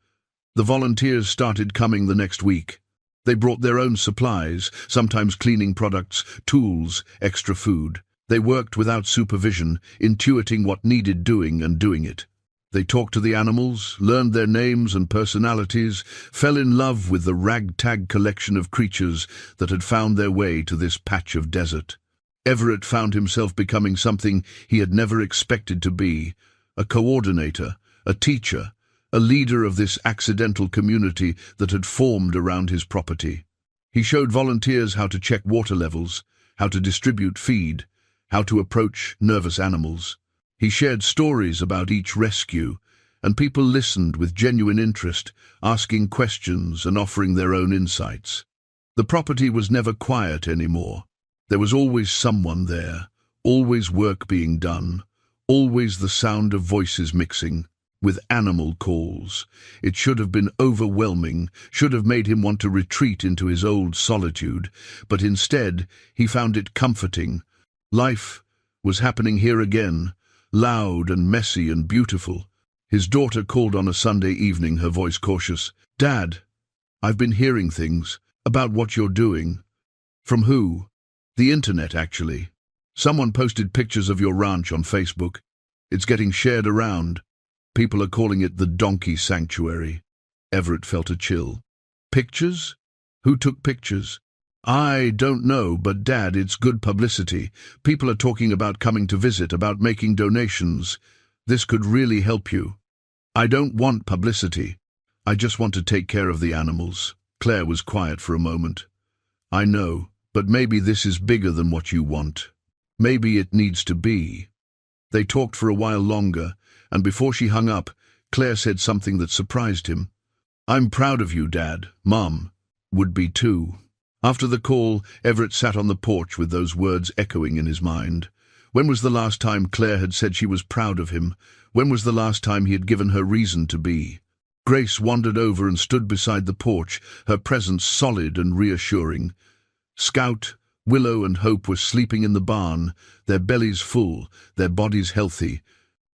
The volunteers started coming the next week. They brought their own supplies, sometimes cleaning products, tools, extra food. They worked without supervision, intuiting what needed doing and doing it. They talked to the animals, learned their names and personalities, fell in love with the ragtag collection of creatures that had found their way to this patch of desert. Everett found himself becoming something he had never expected to be, a coordinator, a teacher, a leader of this accidental community that had formed around his property. He showed volunteers how to check water levels, how to distribute feed, how to approach nervous animals. He shared stories about each rescue, and people listened with genuine interest, asking questions and offering their own insights. The property was never quiet anymore. There was always someone there, always work being done, always the sound of voices mixing, with animal calls. It should have been overwhelming, should have made him want to retreat into his old solitude, but instead he found it comforting. Life was happening here again, loud and messy and beautiful. His daughter called on a Sunday evening, her voice cautious. Dad, I've been hearing things about what you're doing. From who? The internet, actually. Someone posted pictures of your ranch on Facebook. It's getting shared around. People are calling it the Donkey Sanctuary. Everett felt a chill. Pictures? Who took pictures? I don't know, but Dad, it's good publicity. People are talking about coming to visit, about making donations. This could really help you. I don't want publicity. I just want to take care of the animals. Claire was quiet for a moment. I know, but maybe this is bigger than what you want. Maybe it needs to be. They talked for a while longer, and before she hung up, Claire said something that surprised him. I'm proud of you, Dad. Mom would be too. After the call, Everett sat on the porch with those words echoing in his mind. When was the last time Claire had said she was proud of him? When was the last time he had given her reason to be? Grace wandered over and stood beside the porch, her presence solid and reassuring. Scout, Willow and Hope were sleeping in the barn, their bellies full, their bodies healthy.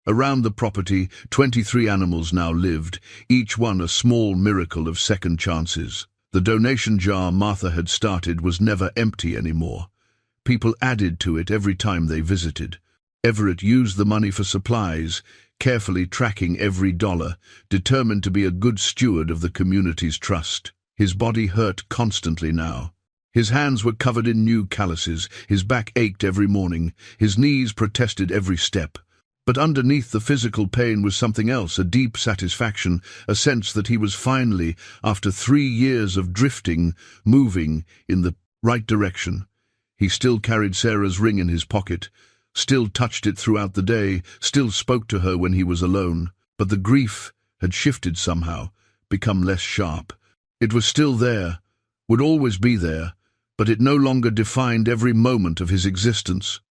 Around the property, 23 animals now lived, each one a small miracle of second chances. The donation jar Martha had started was never empty anymore. People added to it every time they visited. Everett used the money for supplies, carefully tracking every dollar, determined to be a good steward of the community's trust. His body hurt constantly now. His hands were covered in new calluses, his back ached every morning, his knees protested every step. But underneath the physical pain was something else, a deep satisfaction, a sense that he was finally, after 3 years of drifting, moving in the right direction. He still carried Sarah's ring in his pocket, still touched it throughout the day, still spoke to her when he was alone. But the grief had shifted somehow, become less sharp. It was still there, would always be there, but it no longer defined every moment of his existence.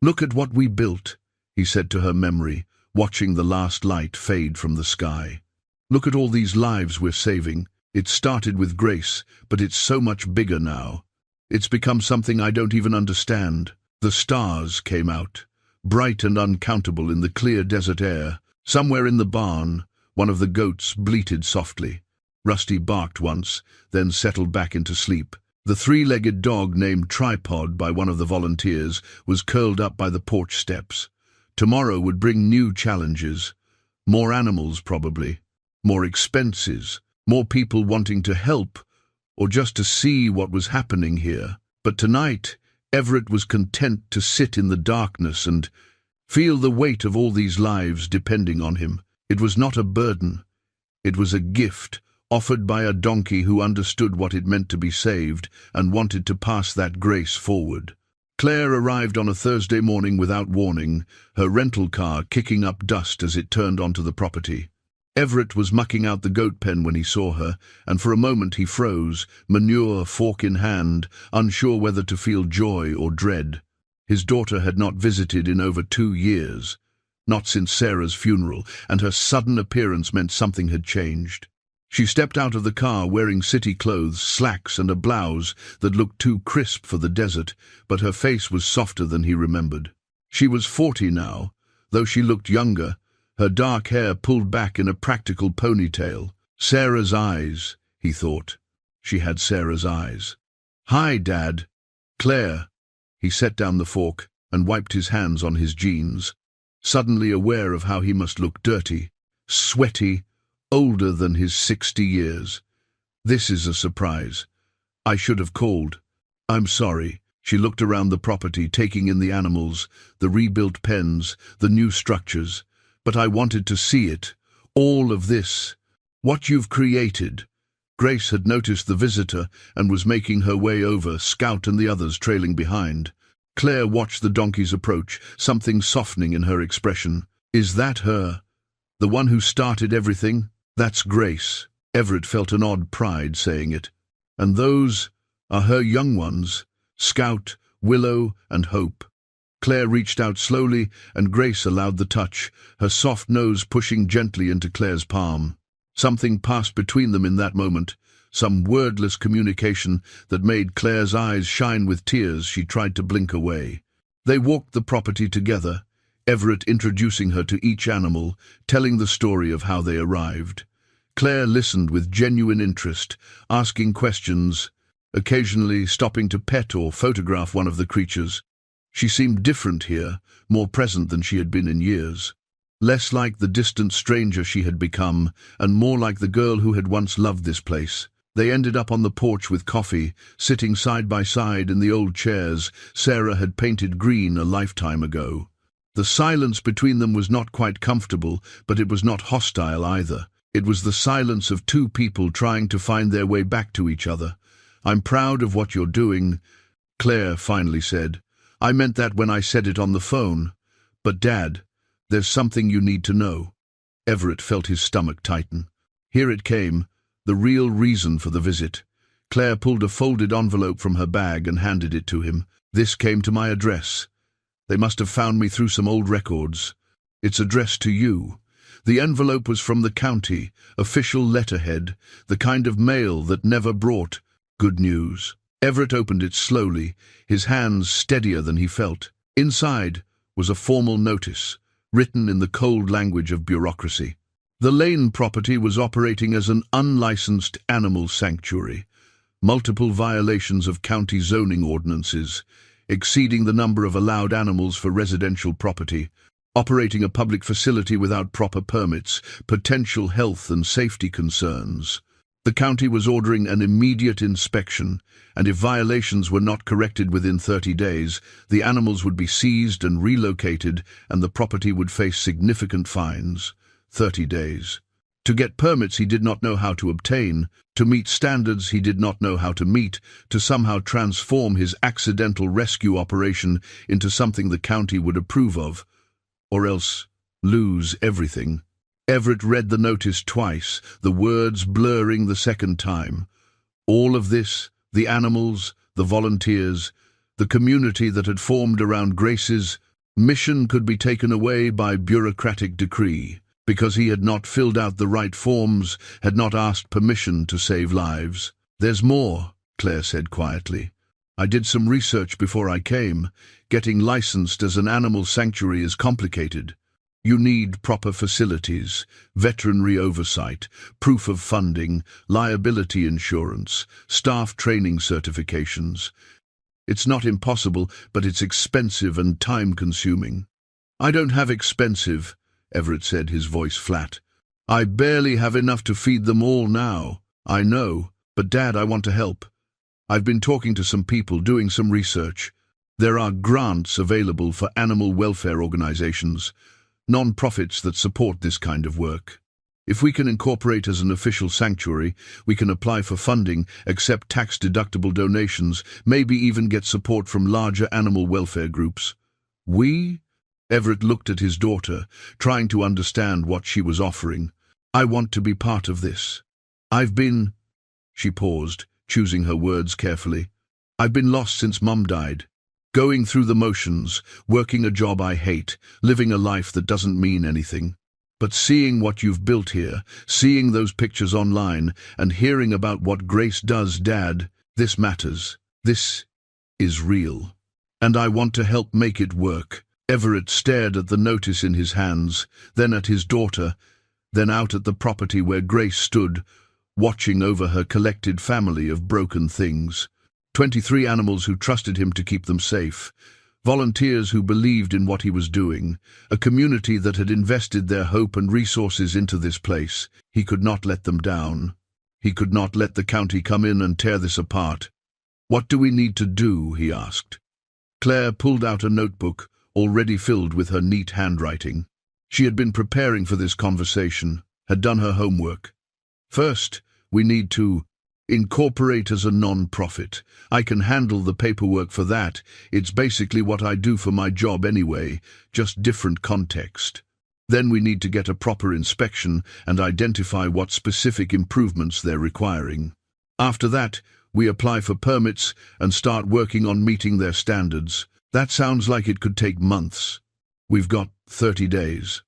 Look at what we built, he said to her memory, watching the last light fade from the sky. Look at all these lives we're saving. It started with Grace, but it's so much bigger now. It's become something I don't even understand. The stars came out, bright and uncountable in the clear desert air. Somewhere in the barn, one of the goats bleated softly. Rusty barked once, then settled back into sleep. The three-legged dog named Tripod by one of the volunteers was curled up by the porch steps. Tomorrow would bring new challenges. More animals, probably. More expenses. More people wanting to help, or just to see what was happening here. But tonight, Everett was content to sit in the darkness and feel the weight of all these lives depending on him. It was not a burden. It was a gift, offered by a donkey who understood what it meant to be saved and wanted to pass that grace forward. Claire arrived on a Thursday morning without warning, her rental car kicking up dust as it turned onto the property. Everett was mucking out the goat pen when he saw her, and for a moment he froze, manure fork in hand, unsure whether to feel joy or dread. His daughter had not visited in over 2 years, not since Sarah's funeral, and her sudden appearance meant something had changed. She stepped out of the car wearing city clothes, slacks and a blouse that looked too crisp for the desert, but her face was softer than he remembered. She was 40 now, though she looked younger, her dark hair pulled back in a practical ponytail. Sarah's eyes, he thought. She had Sarah's eyes. "Hi, Dad." "Claire." He set down the fork and wiped his hands on his jeans, suddenly aware of how he must look dirty, sweaty, older than his 60 years. "This is a surprise. I should have called. I'm sorry." She looked around the property, taking in the animals, the rebuilt pens, the new structures. "But I wanted to see it. All of this. What you've created." Grace had noticed the visitor and was making her way over, Scout and the others trailing behind. Claire watched the donkey's approach, something softening in her expression. "Is that her? The one who started everything?" "That's Grace." Everett felt an odd pride saying it. "And those are her young ones, Scout, Willow, and Hope." Claire reached out slowly, and Grace allowed the touch, her soft nose pushing gently into Claire's palm. Something passed between them in that moment, some wordless communication that made Claire's eyes shine with tears she tried to blink away. They walked the property together, Everett introducing her to each animal, telling the story of how they arrived. Claire listened with genuine interest, asking questions, occasionally stopping to pet or photograph one of the creatures. She seemed different here, more present than she had been in years. Less like the distant stranger she had become, and more like the girl who had once loved this place. They ended up on the porch with coffee, sitting side by side in the old chairs Sarah had painted green a lifetime ago. The silence between them was not quite comfortable, but it was not hostile either. It was the silence of two people trying to find their way back to each other. "I'm proud of what you're doing," Claire finally said. "I meant that when I said it on the phone. But Dad, there's something you need to know." Everett felt his stomach tighten. Here it came, the real reason for the visit. Claire pulled a folded envelope from her bag and handed it to him. "This came to my address. They must have found me through some old records. It's addressed to you." The envelope was from the county, official letterhead, the kind of mail that never brought good news. Everett opened it slowly, his hands steadier than he felt. Inside was a formal notice, written in the cold language of bureaucracy. The Lane property was operating as an unlicensed animal sanctuary, multiple violations of county zoning ordinances, exceeding the number of allowed animals for residential property, operating a public facility without proper permits, potential health and safety concerns. The county was ordering an immediate inspection, and if violations were not corrected within 30 days, the animals would be seized and relocated, and the property would face significant fines. 30 days. To get permits he did not know how to obtain, to meet standards he did not know how to meet, to somehow transform his accidental rescue operation into something the county would approve of, or else lose everything. Everett read the notice twice, the words blurring the second time. All of this, the animals, the volunteers, the community that had formed around Grace's mission could be taken away by bureaucratic decree, because he had not filled out the right forms, had not asked permission to save lives. "There's more," Claire said quietly. "I did some research before I came. Getting licensed as an animal sanctuary is complicated. You need proper facilities, veterinary oversight, proof of funding, liability insurance, staff training certifications. It's not impossible, but it's expensive and time-consuming. I don't have expensive, Everett said, his voice flat. I barely have enough to feed them all now. I know, but Dad, I want to help. I've been talking to some people, doing some research. There are grants available for animal welfare organizations, non-profits that support this kind of work. If we can incorporate as an official sanctuary, we can apply for funding, accept tax-deductible donations, maybe even get support from larger animal welfare groups. We? Everett looked at his daughter, trying to understand what she was offering. I want to be part of this. She paused, choosing her words carefully. I've been lost since Mum died. Going through the motions, working a job I hate, living a life that doesn't mean anything. But seeing what you've built here, seeing those pictures online, and hearing about what Grace does, Dad, this matters. This is real. And I want to help make it work. Everett stared at the notice in his hands, then at his daughter, then out at the property where Grace stood, watching over her collected family of broken things. 23 animals who trusted him to keep them safe. Volunteers who believed in what he was doing, a community that had invested their hope and resources into this place. He could not let them down. He could not let the county come in and tear this apart. What do we need to do? He asked. Claire pulled out a notebook, already filled with her neat handwriting. She had been preparing for this conversation, had done her homework. First, we need to incorporate as a non-profit. I can handle the paperwork for that. It's basically what I do for my job anyway, just different context. Then we need to get a proper inspection and identify what specific improvements they're requiring. After that, we apply for permits and start working on meeting their standards. That sounds like it could take months. We've got 30 days,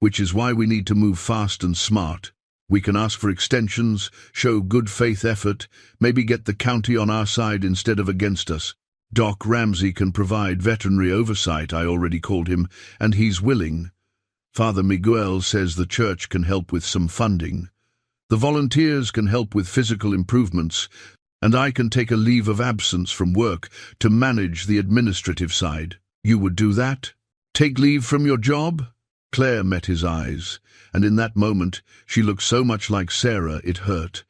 which is why we need to move fast and smart. We can ask for extensions, show good faith effort, maybe get the county on our side instead of against us. Doc Ramsey can provide veterinary oversight, I already called him, and he's willing. Father Miguel says the church can help with some funding. The volunteers can help with physical improvements, and I can take a leave of absence from work to manage the administrative side. You would do that? Take leave from your job? Claire met his eyes, and in that moment she looked so much like Sarah it hurt.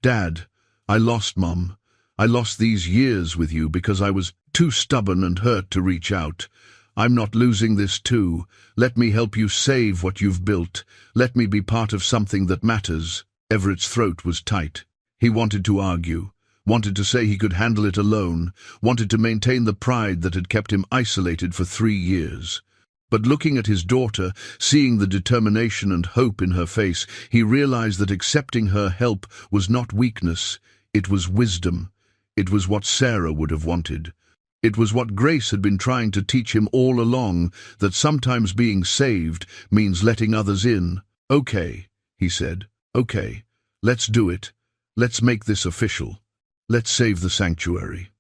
Dad, I lost Mum. I lost these years with you because I was too stubborn and hurt to reach out. I'm not losing this too. Let me help you save what you've built. Let me be part of something that matters. Everett's throat was tight. He wanted to argue, wanted to say he could handle it alone, wanted to maintain the pride that had kept him isolated for 3 years. But looking at his daughter, seeing the determination and hope in her face, he realized that accepting her help was not weakness, it was wisdom. It was what Sarah would have wanted. It was what Grace had been trying to teach him all along, that sometimes being saved means letting others in. Okay, he said. Okay, let's do it. Let's make this official. Let's save the sanctuary.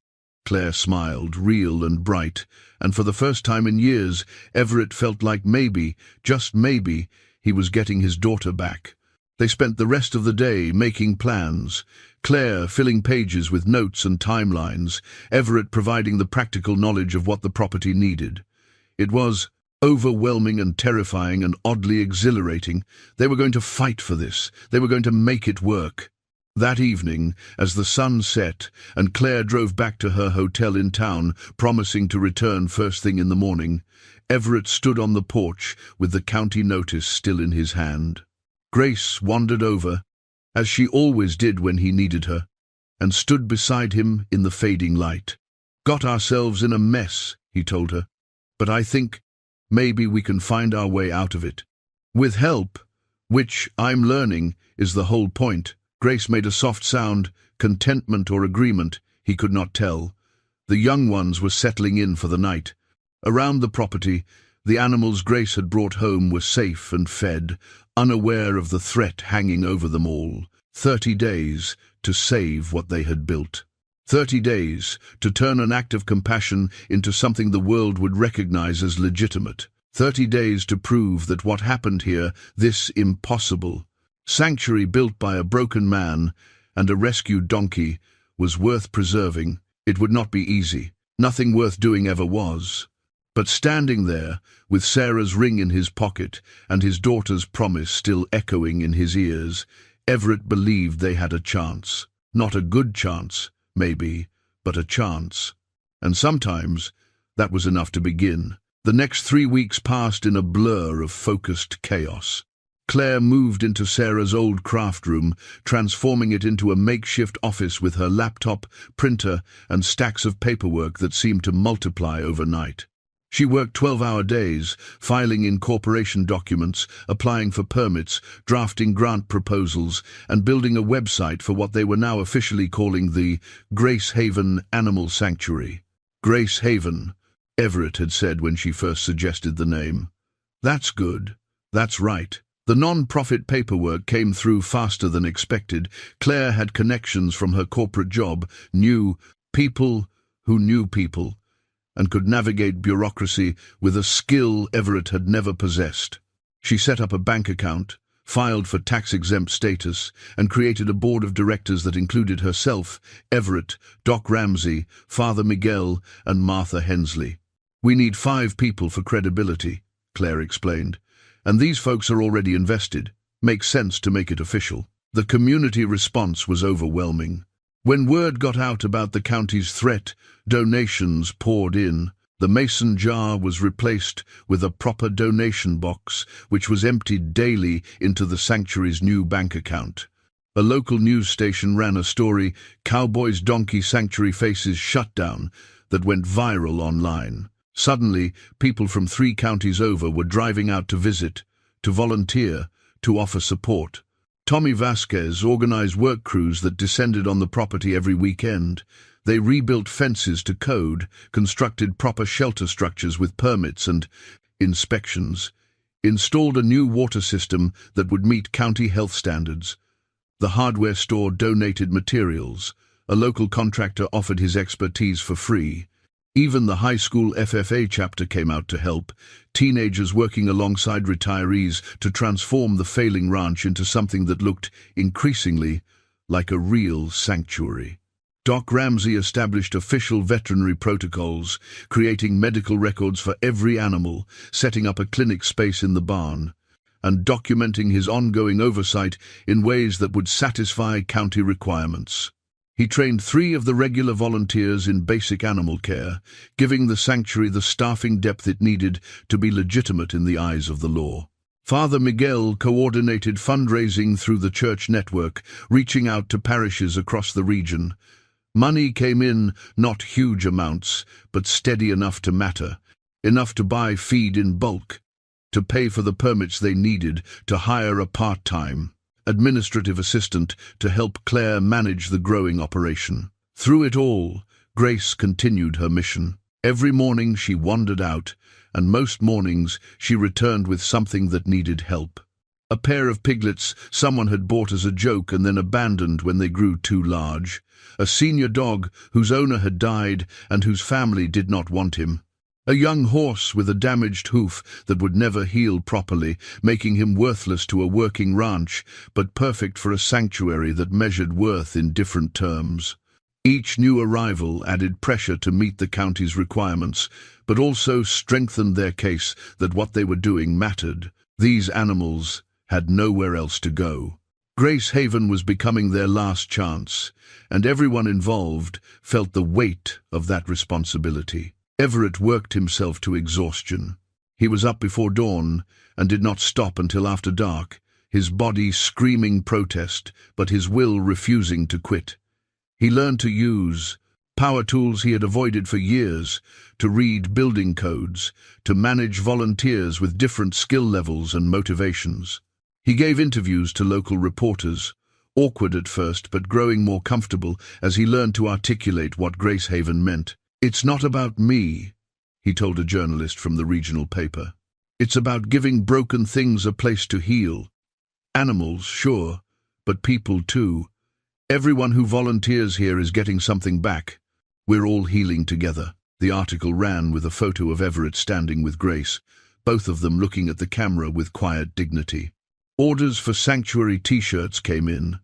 Claire smiled, real and bright, and for the first time in years, Everett felt like maybe, just maybe, he was getting his daughter back. They spent the rest of the day making plans, Claire filling pages with notes and timelines, Everett providing the practical knowledge of what the property needed. It was overwhelming and terrifying and oddly exhilarating. They were going to fight for this. They were going to make it work. That evening, as the sun set and Claire drove back to her hotel in town, promising to return first thing in the morning, Everett stood on the porch with the county notice still in his hand. Grace wandered over, as she always did when he needed her, and stood beside him in the fading light. Got ourselves in a mess, he told her, but I think maybe we can find our way out of it. With help, which I'm learning is the whole point. Grace made a soft sound, contentment or agreement, he could not tell. The young ones were settling in for the night. Around the property, the animals Grace had brought home were safe and fed, unaware of the threat hanging over them all. 30 days to save what they had built. 30 days to turn an act of compassion into something the world would recognize as legitimate. 30 days to prove that what happened here, this impossible sanctuary built by a broken man and a rescued donkey, was worth preserving. It would not be easy. Nothing worth doing ever was. But standing there, with Sarah's ring in his pocket and his daughter's promise still echoing in his ears, Everett believed they had a chance. Not a good chance, maybe, but a chance. And sometimes that was enough to begin. The next 3 weeks passed in a blur of focused chaos. Claire moved into Sarah's old craft room, transforming it into a makeshift office with her laptop, printer, and stacks of paperwork that seemed to multiply overnight. She worked 12-hour days, filing incorporation documents, applying for permits, drafting grant proposals, and building a website for what they were now officially calling the Grace Haven Animal Sanctuary. Grace Haven, Everett had said when she first suggested the name. That's good. That's right. The non-profit paperwork came through faster than expected. Claire had connections from her corporate job, knew people who knew people, and could navigate bureaucracy with a skill Everett had never possessed. She set up a bank account, filed for tax-exempt status, and created a board of directors that included herself, Everett, Doc Ramsey, Father Miguel, and Martha Hensley. "We need 5 people for credibility," Claire explained. "And these folks are already invested. Makes sense to make it official." The community response was overwhelming. When word got out about the county's threat, donations poured in. The mason jar was replaced with a proper donation box, which was emptied daily into the sanctuary's new bank account. A local news station ran a story, "Cowboy's Donkey Sanctuary Faces Shutdown," that went viral online. Suddenly, people from 3 counties over were driving out to visit, to volunteer, to offer support. Tommy Vasquez organized work crews that descended on the property every weekend. They rebuilt fences to code, constructed proper shelter structures with permits and inspections, installed a new water system that would meet county health standards. The hardware store donated materials. A local contractor offered his expertise for free. Even the high school FFA chapter came out to help, teenagers working alongside retirees to transform the failing ranch into something that looked increasingly like a real sanctuary. Doc Ramsey established official veterinary protocols, creating medical records for every animal, setting up a clinic space in the barn, and documenting his ongoing oversight in ways that would satisfy county requirements. He trained 3 of the regular volunteers in basic animal care, giving the sanctuary the staffing depth it needed to be legitimate in the eyes of the law. Father Miguel coordinated fundraising through the church network, reaching out to parishes across the region. Money came in, not huge amounts, but steady enough to matter, enough to buy feed in bulk, to pay for the permits they needed, to hire a part-time administrative assistant to help Claire manage the growing operation. Through it all, Grace continued her mission. Every morning she wandered out, and most mornings she returned with something that needed help. A pair of piglets someone had bought as a joke and then abandoned when they grew too large. A senior dog whose owner had died and whose family did not want him. A young horse with a damaged hoof that would never heal properly, making him worthless to a working ranch, but perfect for a sanctuary that measured worth in different terms. Each new arrival added pressure to meet the county's requirements, but also strengthened their case that what they were doing mattered. These animals had nowhere else to go. Grace Haven was becoming their last chance, and everyone involved felt the weight of that responsibility. Everett worked himself to exhaustion. He was up before dawn and did not stop until after dark, his body screaming protest, but his will refusing to quit. He learned to use power tools he had avoided for years, to read building codes, to manage volunteers with different skill levels and motivations. He gave interviews to local reporters, awkward at first but growing more comfortable as he learned to articulate what Grace Haven meant. "It's not about me," he told a journalist from the regional paper. "It's about giving broken things a place to heal. Animals, sure, but people too. Everyone who volunteers here is getting something back. We're all healing together." The article ran with a photo of Everett standing with Grace, both of them looking at the camera with quiet dignity. Orders for sanctuary t-shirts came in.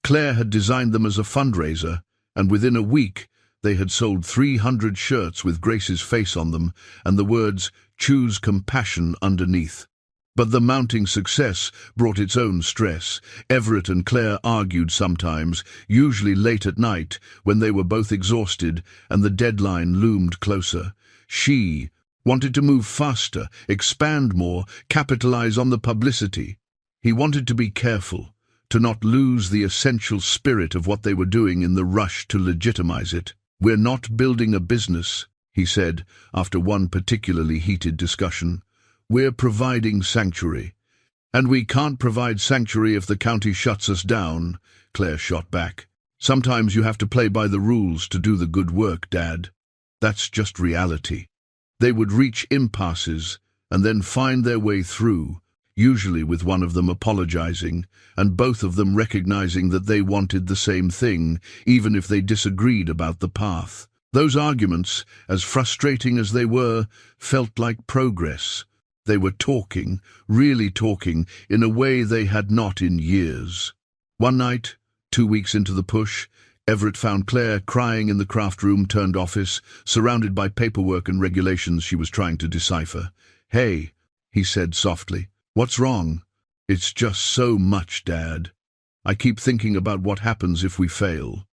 Claire had designed them as a fundraiser, and within a week they had sold 300 shirts with Grace's face on them and the words, "Choose Compassion," underneath. But the mounting success brought its own stress. Everett and Claire argued sometimes, usually late at night, when they were both exhausted and the deadline loomed closer. She wanted to move faster, expand more, capitalize on the publicity. He wanted to be careful, to not lose the essential spirit of what they were doing in the rush to legitimize it. "We're not building a business," he said, after one particularly heated discussion. "We're providing sanctuary." "And we can't provide sanctuary if the county shuts us down," Claire shot back. "Sometimes you have to play by the rules to do the good work, Dad. That's just reality." They would reach impasses and then find their way through, usually with one of them apologizing, and both of them recognizing that they wanted the same thing, even if they disagreed about the path. Those arguments, as frustrating as they were, felt like progress. They were talking, really talking, in a way they had not in years. One night, 2 weeks into the push, Everett found Claire crying in the craft room-turned office, surrounded by paperwork and regulations she was trying to decipher. "Hey," he said softly. "What's wrong?" "It's just so much, Dad. I keep thinking about what happens if we fail.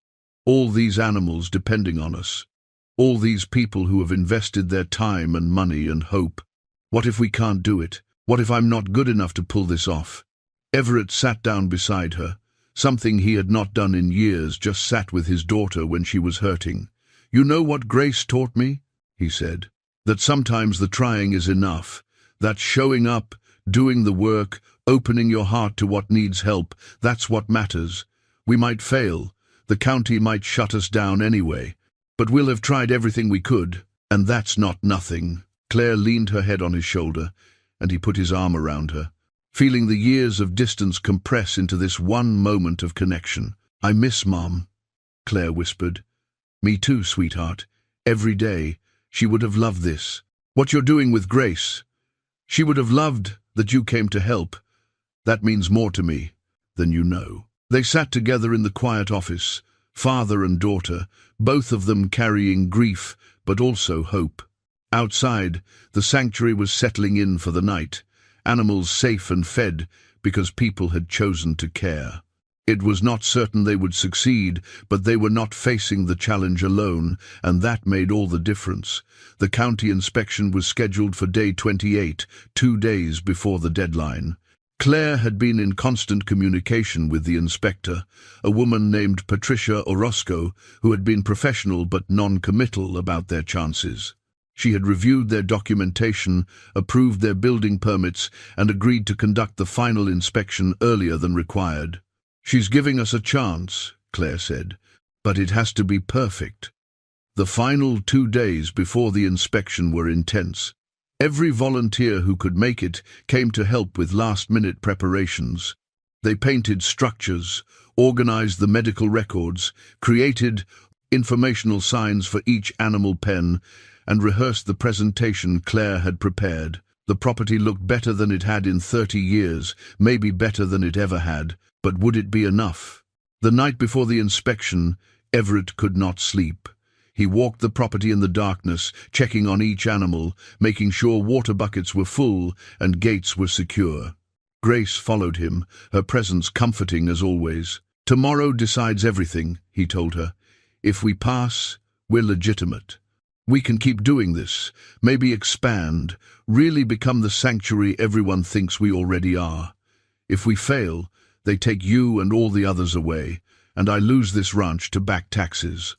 All these animals depending on us. All these people who have invested their time and money and hope. What if we can't do it? What if I'm not good enough to pull this off?" Everett sat down beside her. Something he had not done in years, just sat with his daughter when she was hurting. "You know what Grace taught me?" he said. "That sometimes the trying is enough. That showing up, doing the work, opening your heart to what needs help, that's what matters. We might fail. The county might shut us down anyway. But we'll have tried everything we could, and that's not nothing." Claire leaned her head on his shoulder, and he put his arm around her, feeling the years of distance compress into this one moment of connection. "I miss Mom," Claire whispered. "Me too, sweetheart. Every day. She would have loved this. What you're doing with Grace. She would have loved that you came to help. That means more to me than you know." They sat together in the quiet office, father and daughter, both of them carrying grief but also hope. Outside, the sanctuary was settling in for the night, animals safe and fed because people had chosen to care. It was not certain they would succeed, but they were not facing the challenge alone, and that made all the difference. The county inspection was scheduled for day 28, 2 days before the deadline. Claire had been in constant communication with the inspector, a woman named Patricia Orozco, who had been professional but non-committal about their chances. She had reviewed their documentation, approved their building permits, and agreed to conduct the final inspection earlier than required. "She's giving us a chance," Claire said, "but it has to be perfect." The final 2 days before the inspection were intense. Every volunteer who could make it came to help with last-minute preparations. They painted structures, organized the medical records, created informational signs for each animal pen, and rehearsed the presentation Claire had prepared. The property looked better than it had in 30 years, maybe better than it ever had, but would it be enough? The night before the inspection, Everett could not sleep. He walked the property in the darkness, checking on each animal, making sure water buckets were full and gates were secure. Grace followed him, her presence comforting as always. "Tomorrow decides everything," he told her. "If we pass, we're legitimate. We can keep doing this, maybe expand, really become the sanctuary everyone thinks we already are. If we fail, they take you and all the others away, and I lose this ranch to back taxes.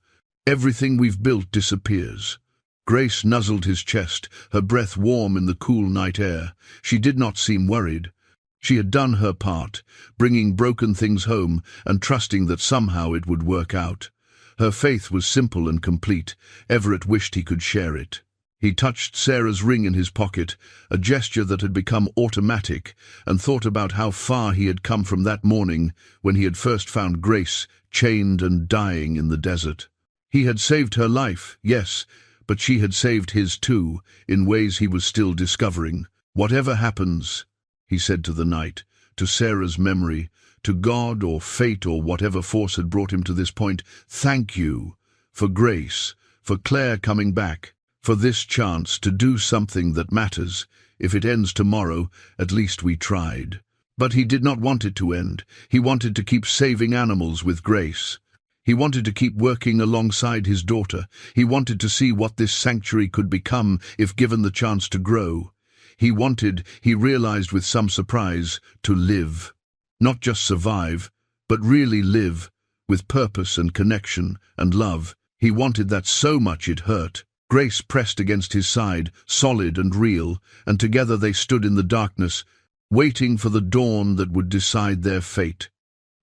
Everything we've built disappears." Grace nuzzled his chest, her breath warm in the cool night air. She did not seem worried. She had done her part, bringing broken things home and trusting that somehow it would work out. Her faith was simple and complete. Everett wished he could share it. He touched Sarah's ring in his pocket, a gesture that had become automatic, and thought about how far he had come from that morning when he had first found Grace chained and dying in the desert. He had saved her life, yes, but she had saved his too, in ways he was still discovering. "Whatever happens," he said to the night, to Sarah's memory, to God or fate or whatever force had brought him to this point, "thank you for Grace, for Claire coming back, for this chance to do something that matters. If it ends tomorrow, at least we tried." But he did not want it to end. He wanted to keep saving animals with Grace. He wanted to keep working alongside his daughter. He wanted to see what this sanctuary could become if given the chance to grow. He wanted, he realized with some surprise, to live. Not just survive, but really live, with purpose and connection and love. He wanted that so much it hurt. Grace pressed against his side, solid and real, and together they stood in the darkness, waiting for the dawn that would decide their fate.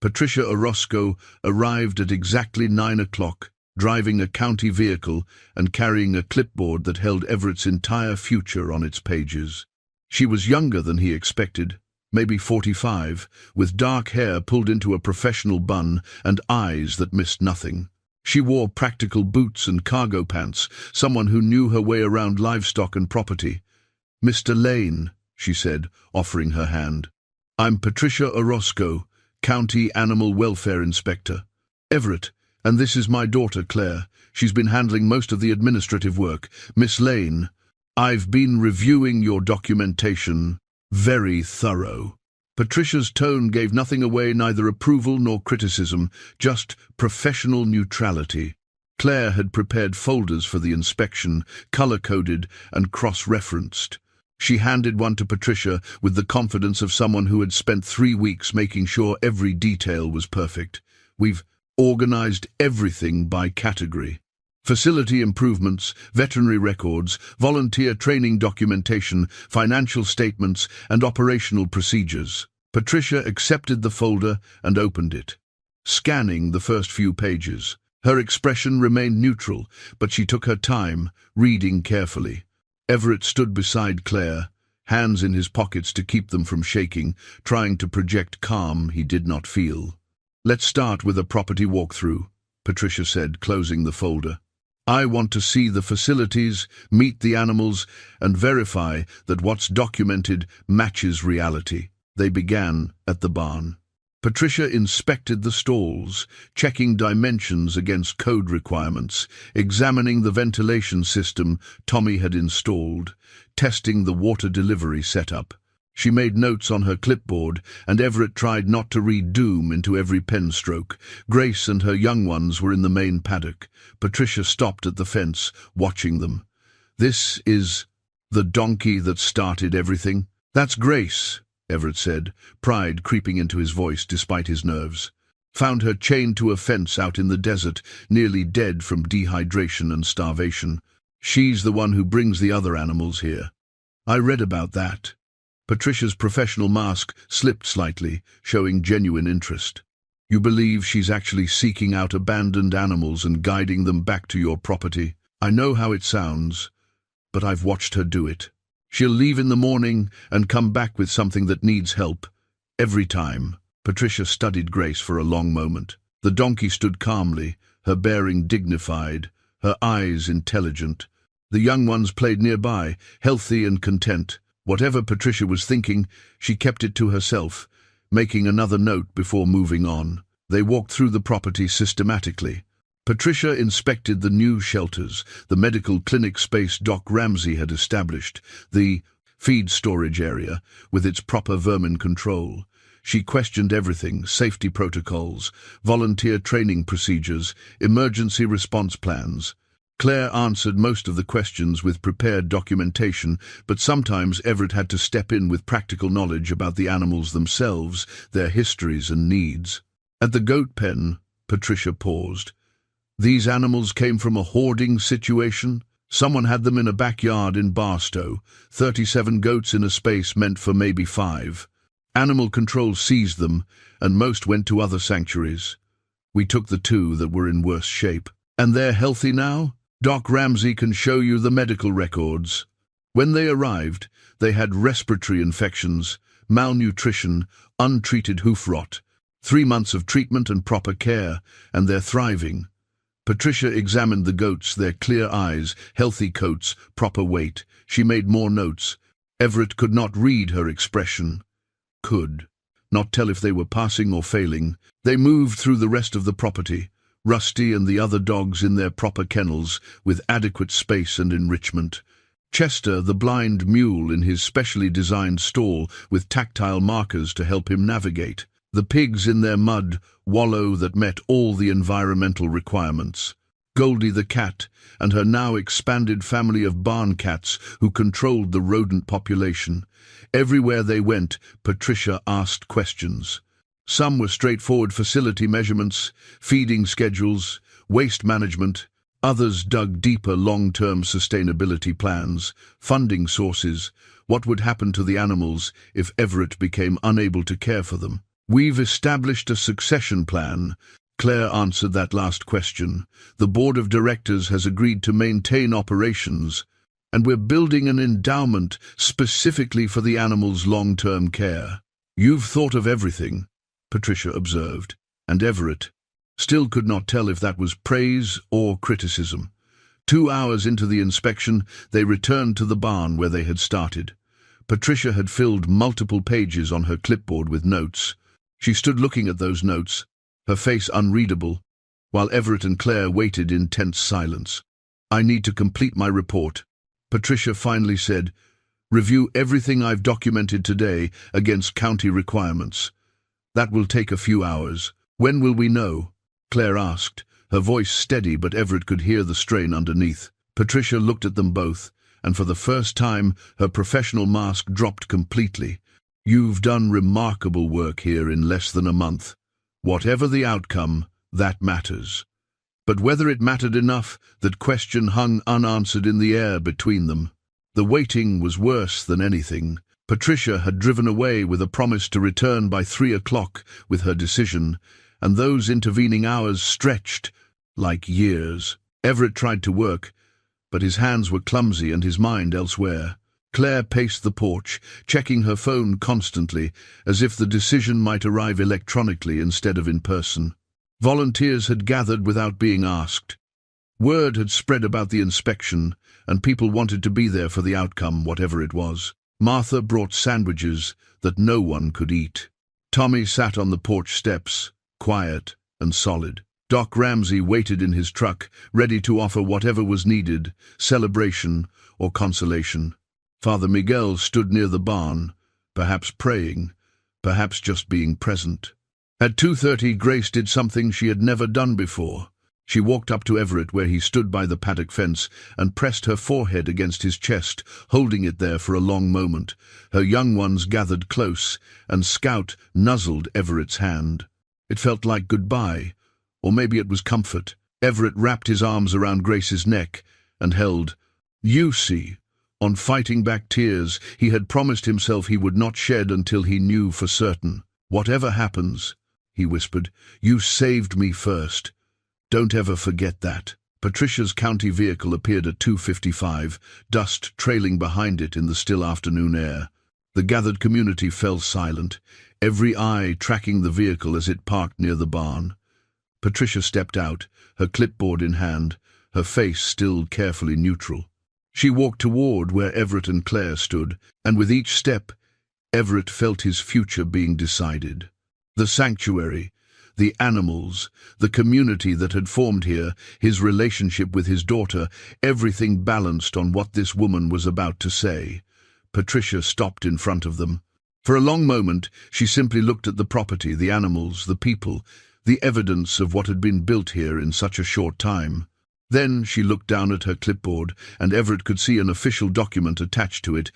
Patricia Orozco arrived at exactly 9 o'clock, driving a county vehicle and carrying a clipboard that held Everett's entire future on its pages. She was younger than he expected, maybe 45, with dark hair pulled into a professional bun and eyes that missed nothing. She wore practical boots and cargo pants, someone who knew her way around livestock and property. "Mr. Lane," she said, offering her hand. "I'm Patricia Orozco, County Animal Welfare Inspector. Everett, and this is my daughter Claire. She's been handling most of the administrative work. Miss Lane, I've been reviewing your documentation. Very thorough." Patricia's tone gave nothing away, neither approval nor criticism, just professional neutrality. Claire had prepared folders for the inspection, color-coded and cross-referenced. She handed one to Patricia with the confidence of someone who had spent 3 weeks making sure every detail was perfect. "We've organized everything by category. Facility improvements, veterinary records, volunteer training documentation, financial statements, and operational procedures." Patricia accepted the folder and opened it, scanning the first few pages. Her expression remained neutral, but she took her time, reading carefully. Everett stood beside Claire, hands in his pockets to keep them from shaking, trying to project calm he did not feel. "Let's start with a property walkthrough," Patricia said, closing the folder. "I want to see the facilities, meet the animals, and verify that what's documented matches reality." They began at the barn. Patricia inspected the stalls, checking dimensions against code requirements, examining the ventilation system Tommy had installed, testing the water delivery setup. She made notes on her clipboard, and Everett tried not to read doom into every pen stroke. Grace and her young ones were in the main paddock. Patricia stopped at the fence, watching them. "This is the donkey that started everything?" "That's Grace," Everett said, pride creeping into his voice despite his nerves. "Found her chained to a fence out in the desert, nearly dead from dehydration and starvation. She's the one who brings the other animals here." "I read about that." Patricia's professional mask slipped slightly, showing genuine interest. "You believe she's actually seeking out abandoned animals and guiding them back to your property? I know how it sounds, but I've watched her do it. She'll leave in the morning and come back with something that needs help. Every time." Patricia studied Grace for a long moment. The donkey stood calmly, her bearing dignified, her eyes intelligent. The young ones played nearby, healthy and content. Whatever Patricia was thinking, she kept it to herself, making another note before moving on. They walked through the property systematically. Patricia inspected the new shelters, the medical clinic space Doc Ramsey had established, the feed storage area with its proper vermin control. She questioned everything: safety protocols, volunteer training procedures, emergency response plans. Claire answered most of the questions with prepared documentation, but sometimes Everett had to step in with practical knowledge about the animals themselves, their histories and needs. At the goat pen, Patricia paused. "These animals came from a hoarding situation? Someone had them in a backyard in Barstow, 37 goats in a space meant for maybe 5. Animal control seized them, and most went to other sanctuaries. We took the 2 that were in worse shape. And they're healthy now? Doc Ramsey can show you the medical records." When they arrived, they had respiratory infections, malnutrition, untreated hoof rot, 3 months of treatment and proper care, and they're thriving. Patricia examined the goats, their clear eyes, healthy coats, proper weight. She made more notes. Everett could not read her expression. Could not tell if they were passing or failing. They moved through the rest of the property, Rusty and the other dogs in their proper kennels, with adequate space and enrichment. Chester, the blind mule, in his specially designed stall with tactile markers to help him navigate. The pigs in their mud wallow that met all the environmental requirements. Goldie the cat and her now expanded family of barn cats who controlled the rodent population. Everywhere they went, Patricia asked questions. Some were straightforward facility measurements, feeding schedules, waste management. Others dug deeper long-term sustainability plans, funding sources, what would happen to the animals if Everett became unable to care for them. "We've established a succession plan." Claire answered that last question. "The board of directors has agreed to maintain operations, and we're building an endowment specifically for the animals' long-term care." "You've thought of everything," Patricia observed, and Everett still could not tell if that was praise or criticism. 2 hours into the inspection, they returned to the barn where they had started. Patricia had filled multiple pages on her clipboard with notes. She stood looking at those notes, her face unreadable, while Everett and Claire waited in tense silence. "I need to complete my report," Patricia finally said. "Review everything I've documented today against county requirements. That will take a few hours. When will we know?" Claire asked, her voice steady, but Everett could hear the strain underneath. Patricia looked at them both, and for the first time her professional mask dropped completely. "You've done remarkable work here in less than a month. Whatever the outcome, that matters." But whether it mattered enough, that question hung unanswered in the air between them. The waiting was worse than anything. Patricia had driven away with a promise to return by 3 o'clock with her decision, and those intervening hours stretched like years. Everett tried to work, but his hands were clumsy and his mind elsewhere. Claire paced the porch, checking her phone constantly, as if the decision might arrive electronically instead of in person. Volunteers had gathered without being asked. Word had spread about the inspection, and people wanted to be there for the outcome, whatever it was. Martha brought sandwiches that no one could eat. Tommy sat on the porch steps, quiet and solid. Doc Ramsey waited in his truck, ready to offer whatever was needed, celebration or consolation. Father Miguel stood near the barn, perhaps praying, perhaps just being present. At 2:30, Grace did something she had never done before. She walked up to Everett where he stood by the paddock fence and pressed her forehead against his chest, holding it there for a long moment. Her young ones gathered close, and Scout nuzzled Everett's hand. It felt like goodbye, or maybe it was comfort. Everett wrapped his arms around Grace's neck and held. "You see," on fighting back tears he had promised himself he would not shed until he knew for certain. "Whatever happens," he whispered, "you saved me first. Don't ever forget that." Patricia's county vehicle appeared at 2:55, dust trailing behind it in the still afternoon air. The gathered community fell silent, every eye tracking the vehicle as it parked near the barn. Patricia stepped out, her clipboard in hand, her face still carefully neutral. She walked toward where Everett and Claire stood, and with each step, Everett felt his future being decided. The sanctuary, the animals, the community that had formed here, his relationship with his daughter, everything balanced on what this woman was about to say. Patricia stopped in front of them. For a long moment, she simply looked at the property, the animals, the people, the evidence of what had been built here in such a short time. Then she looked down at her clipboard, and Everett could see an official document attached to it,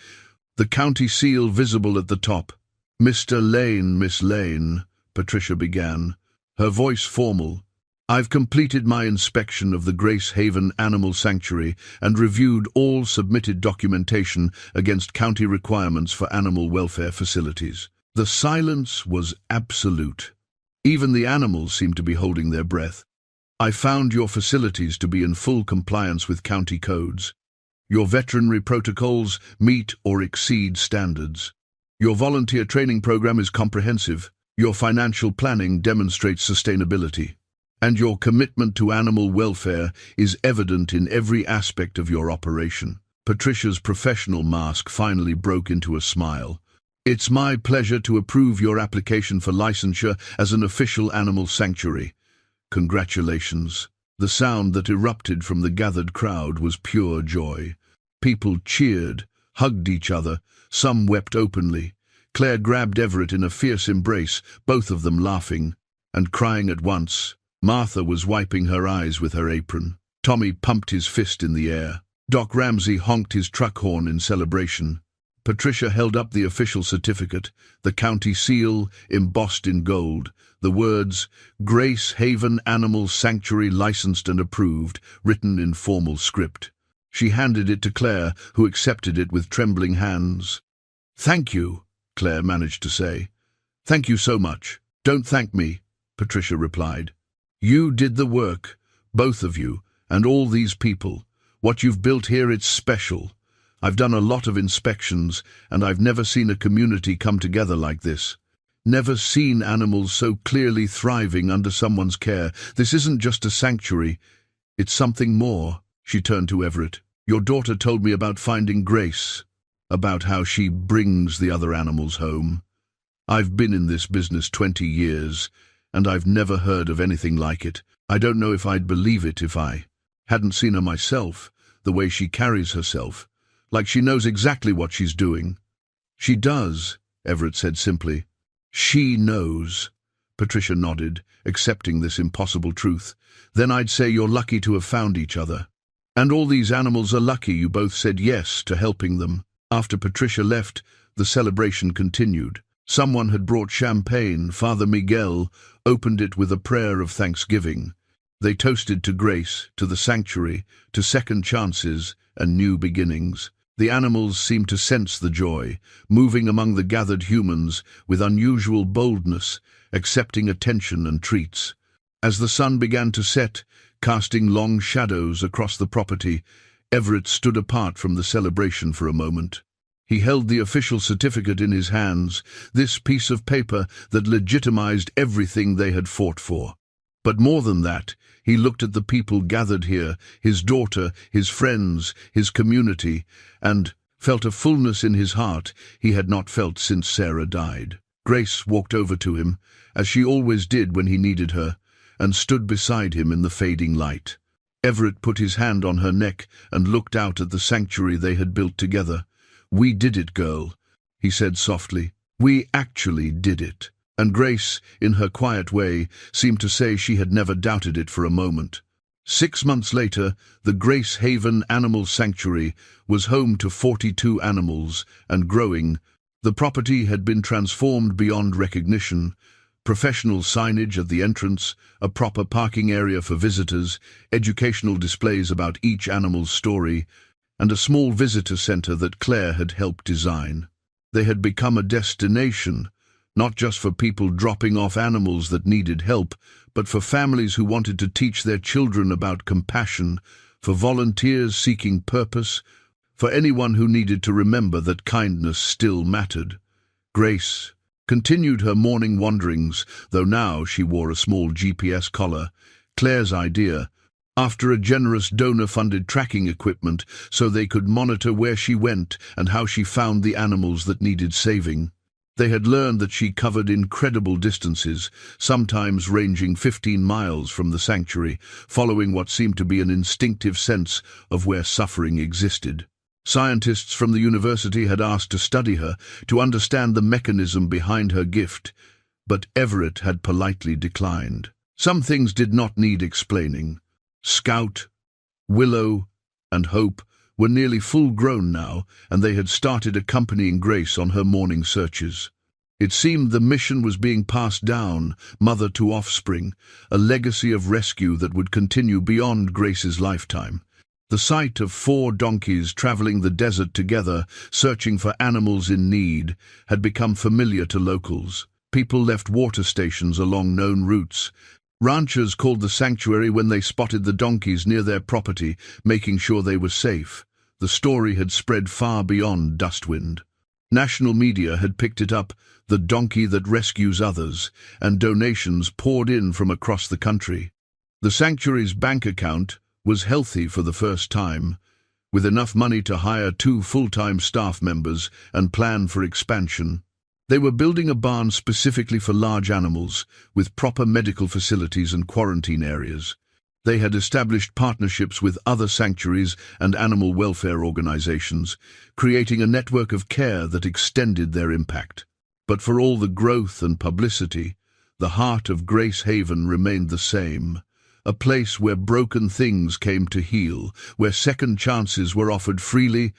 the county seal visible at the top. "Mr. Lane, Miss Lane," Patricia began, her voice formal. "I've completed my inspection of the Grace Haven Animal Sanctuary and reviewed all submitted documentation against county requirements for animal welfare facilities." The silence was absolute. Even the animals seemed to be holding their breath. "I found your facilities to be in full compliance with county codes. Your veterinary protocols meet or exceed standards. Your volunteer training program is comprehensive. Your financial planning demonstrates sustainability. And your commitment to animal welfare is evident in every aspect of your operation." Patricia's professional mask finally broke into a smile. "It's my pleasure to approve your application for licensure as an official animal sanctuary. Congratulations." The sound that erupted from the gathered crowd was pure joy. People cheered, hugged each other, some wept openly. Claire grabbed Everett in a fierce embrace, both of them laughing and crying at once. Martha was wiping her eyes with her apron. Tommy pumped his fist in the air. Doc Ramsey honked his truck horn in celebration. Patricia held up the official certificate, the county seal embossed in gold, the words, "Grace Haven Animal Sanctuary Licensed and Approved," written in formal script. She handed it to Claire, who accepted it with trembling hands. "Thank you," Claire managed to say. "Thank you so much." "Don't thank me," Patricia replied. "You did the work, both of you, and all these people. What you've built here, it's special. I've done a lot of inspections, and I've never seen a community come together like this. Never seen animals so clearly thriving under someone's care. This isn't just a sanctuary, it's something more." She turned to Everett. "Your daughter told me about finding Grace, about how she brings the other animals home. I've been in this business 20 years, and I've never heard of anything like it. I don't know if I'd believe it if I hadn't seen her myself, the way she carries herself, like she knows exactly what she's doing." "She does," Everett said simply. "She knows." Patricia nodded, accepting this impossible truth. "Then I'd say you're lucky to have found each other. And all these animals are lucky you both said yes to helping them." After Patricia left, the celebration continued. Someone had brought champagne. Father Miguel opened it with a prayer of thanksgiving. They toasted to Grace, to the sanctuary, to second chances and new beginnings. The animals seemed to sense the joy, moving among the gathered humans with unusual boldness, accepting attention and treats. As the sun began to set, casting long shadows across the property, Everett stood apart from the celebration for a moment. He held the official certificate in his hands, this piece of paper that legitimized everything they had fought for. But more than that, he looked at the people gathered here, his daughter, his friends, his community, and felt a fullness in his heart he had not felt since Sarah died. Grace walked over to him, as she always did when he needed her, and stood beside him in the fading light. Everett put his hand on her neck and looked out at the sanctuary they had built together. "We did it, girl," he said softly. "We actually did it." And Grace, in her quiet way, seemed to say she had never doubted it for a moment. 6 months later, the Grace Haven Animal Sanctuary was home to 42 animals, and growing. The property had been transformed beyond recognition. Professional signage at the entrance, a proper parking area for visitors, educational displays about each animal's story, and a small visitor center that Claire had helped design. They had become a destination, not just for people dropping off animals that needed help, but for families who wanted to teach their children about compassion, for volunteers seeking purpose, for anyone who needed to remember that kindness still mattered. Grace continued her morning wanderings, though now she wore a small GPS collar, Claire's idea, after a generous donor-funded tracking equipment so they could monitor where she went and how she found the animals that needed saving. They had learned that she covered incredible distances, sometimes ranging 15 miles from the sanctuary, following what seemed to be an instinctive sense of where suffering existed. Scientists from the university had asked to study her, to understand the mechanism behind her gift, but Everett had politely declined. Some things did not need explaining. Scout, Willow, and Hope were nearly full-grown now, and they had started accompanying Grace on her morning searches. It seemed the mission was being passed down, mother to offspring, a legacy of rescue that would continue beyond Grace's lifetime. The sight of 4 donkeys traveling the desert together, searching for animals in need, had become familiar to locals. People left water stations along known routes. Ranchers called the sanctuary when they spotted the donkeys near their property, making sure they were safe. The story had spread far beyond Dustwind. National media had picked it up, the donkey that rescues others, and donations poured in from across the country. The sanctuary's bank account was healthy for the first time, with enough money to hire 2 full-time staff members and plan for expansion. They were building a barn specifically for large animals, with proper medical facilities and quarantine areas. They had established partnerships with other sanctuaries and animal welfare organizations, creating a network of care that extended their impact. But for all the growth and publicity, the heart of Grace Haven remained the same. A place where broken things came to heal, where second chances were offered freely,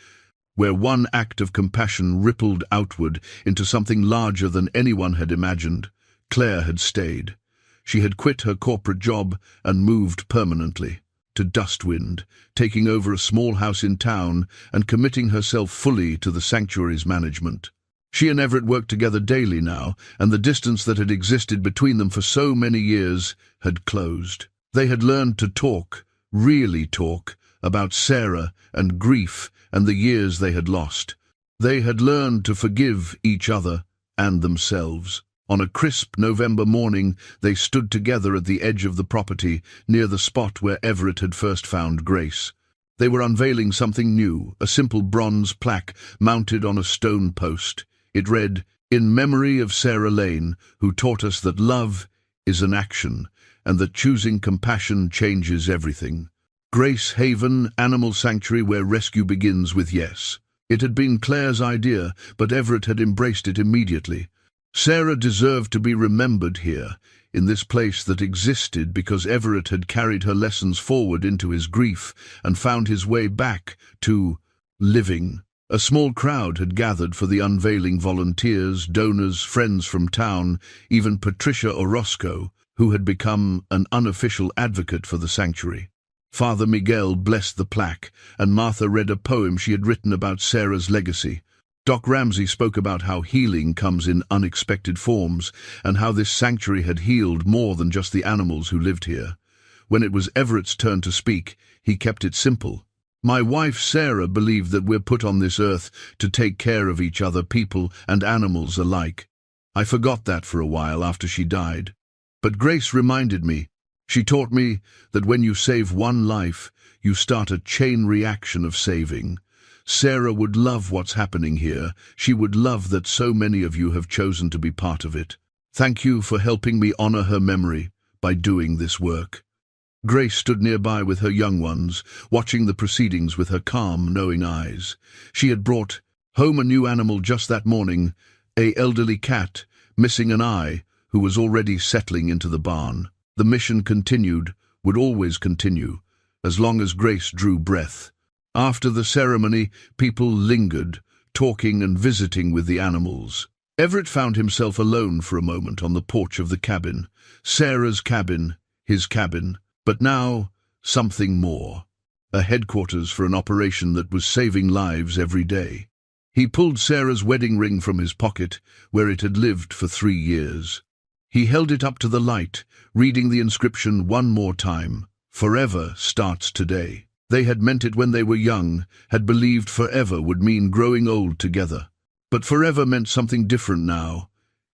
where one act of compassion rippled outward into something larger than anyone had imagined. Claire had stayed. She had quit her corporate job and moved permanently to Dustwind, taking over a small house in town and committing herself fully to the sanctuary's management. She and Everett worked together daily now, and the distance that had existed between them for so many years had closed. They had learned to talk, really talk, about Sarah and grief and the years they had lost. They had learned to forgive each other and themselves. On a crisp November morning, they stood together at the edge of the property, near the spot where Everett had first found Grace. They were unveiling something new, a simple bronze plaque mounted on a stone post. It read, "In memory of Sarah Lane, who taught us that love is an action, and that choosing compassion changes everything. Grace Haven, Animal Sanctuary where rescue begins with yes." It had been Claire's idea, but Everett had embraced it immediately. Sarah deserved to be remembered here, in this place that existed because Everett had carried her lessons forward into his grief and found his way back to living. A small crowd had gathered for the unveiling: volunteers, donors, friends from town, even Patricia Orozco, who had become an unofficial advocate for the sanctuary. Father Miguel blessed the plaque, and Martha read a poem she had written about Sarah's legacy. Doc Ramsey spoke about how healing comes in unexpected forms, and how this sanctuary had healed more than just the animals who lived here. When it was Everett's turn to speak, he kept it simple. "My wife Sarah believed that we're put on this earth to take care of each other, people and animals alike. I forgot that for a while after she died. But Grace reminded me. She taught me that when you save one life, you start a chain reaction of saving. Sarah would love what's happening here. She would love that so many of you have chosen to be part of it. Thank you for helping me honor her memory by doing this work." Grace stood nearby with her young ones, watching the proceedings with her calm, knowing eyes. She had brought home a new animal just that morning, an elderly cat, missing an eye, who was already settling into the barn. The mission continued, would always continue, as long as Grace drew breath. After the ceremony, people lingered, talking and visiting with the animals. Everett found himself alone for a moment on the porch of the cabin. Sarah's cabin, his cabin, but now something more. A headquarters for an operation that was saving lives every day. He pulled Sarah's wedding ring from his pocket, where it had lived for 3 years. He held it up to the light, reading the inscription one more time. "Forever starts today." They had meant it when they were young, had believed forever would mean growing old together. But forever meant something different now.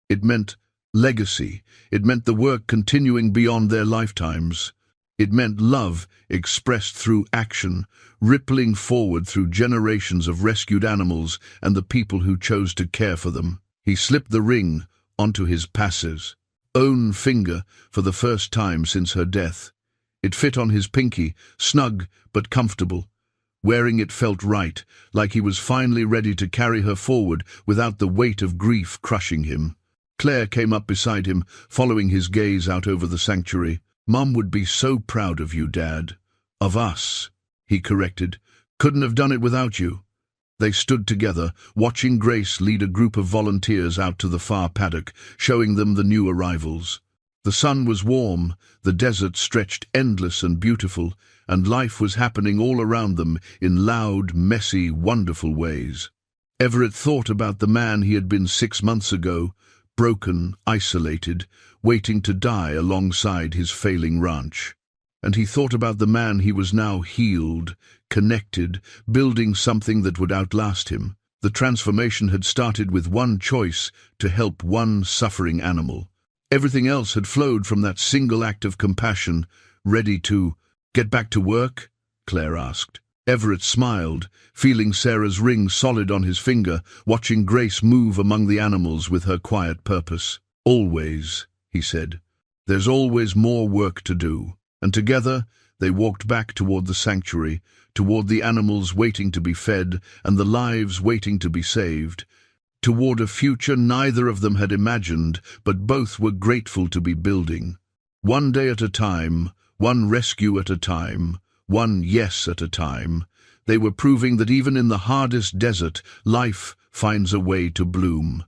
It meant legacy. It meant the work continuing beyond their lifetimes. It meant love expressed through action, rippling forward through generations of rescued animals and the people who chose to care for them. He slipped the ring onto his passer's own finger for the first time since her death. It fit on his pinky, snug but comfortable. Wearing it felt right, like he was finally ready to carry her forward without the weight of grief crushing him. Claire came up beside him, following his gaze out over the sanctuary. "Mum would be so proud of you, Dad." "Of us," he corrected. "Couldn't have done it without you." They stood together, watching Grace lead a group of volunteers out to the far paddock, showing them the new arrivals. The sun was warm, the desert stretched endless and beautiful, and life was happening all around them in loud, messy, wonderful ways. Everett thought about the man he had been 6 months ago, broken, isolated, waiting to die alongside his failing ranch. And he thought about the man he was now, healed, connected, building something that would outlast him. The transformation had started with one choice: to help one suffering animal. Everything else had flowed from that single act of compassion. "Ready to get back to work?" Claire asked. Everett smiled, feeling Sarah's ring solid on his finger, watching Grace move among the animals with her quiet purpose. "Always," he said. "There's always more work to do." And together they walked back toward the sanctuary, toward the animals waiting to be fed and the lives waiting to be saved, toward a future neither of them had imagined, but both were grateful to be building. One day at a time, one rescue at a time, one yes at a time, they were proving that even in the hardest desert, life finds a way to bloom.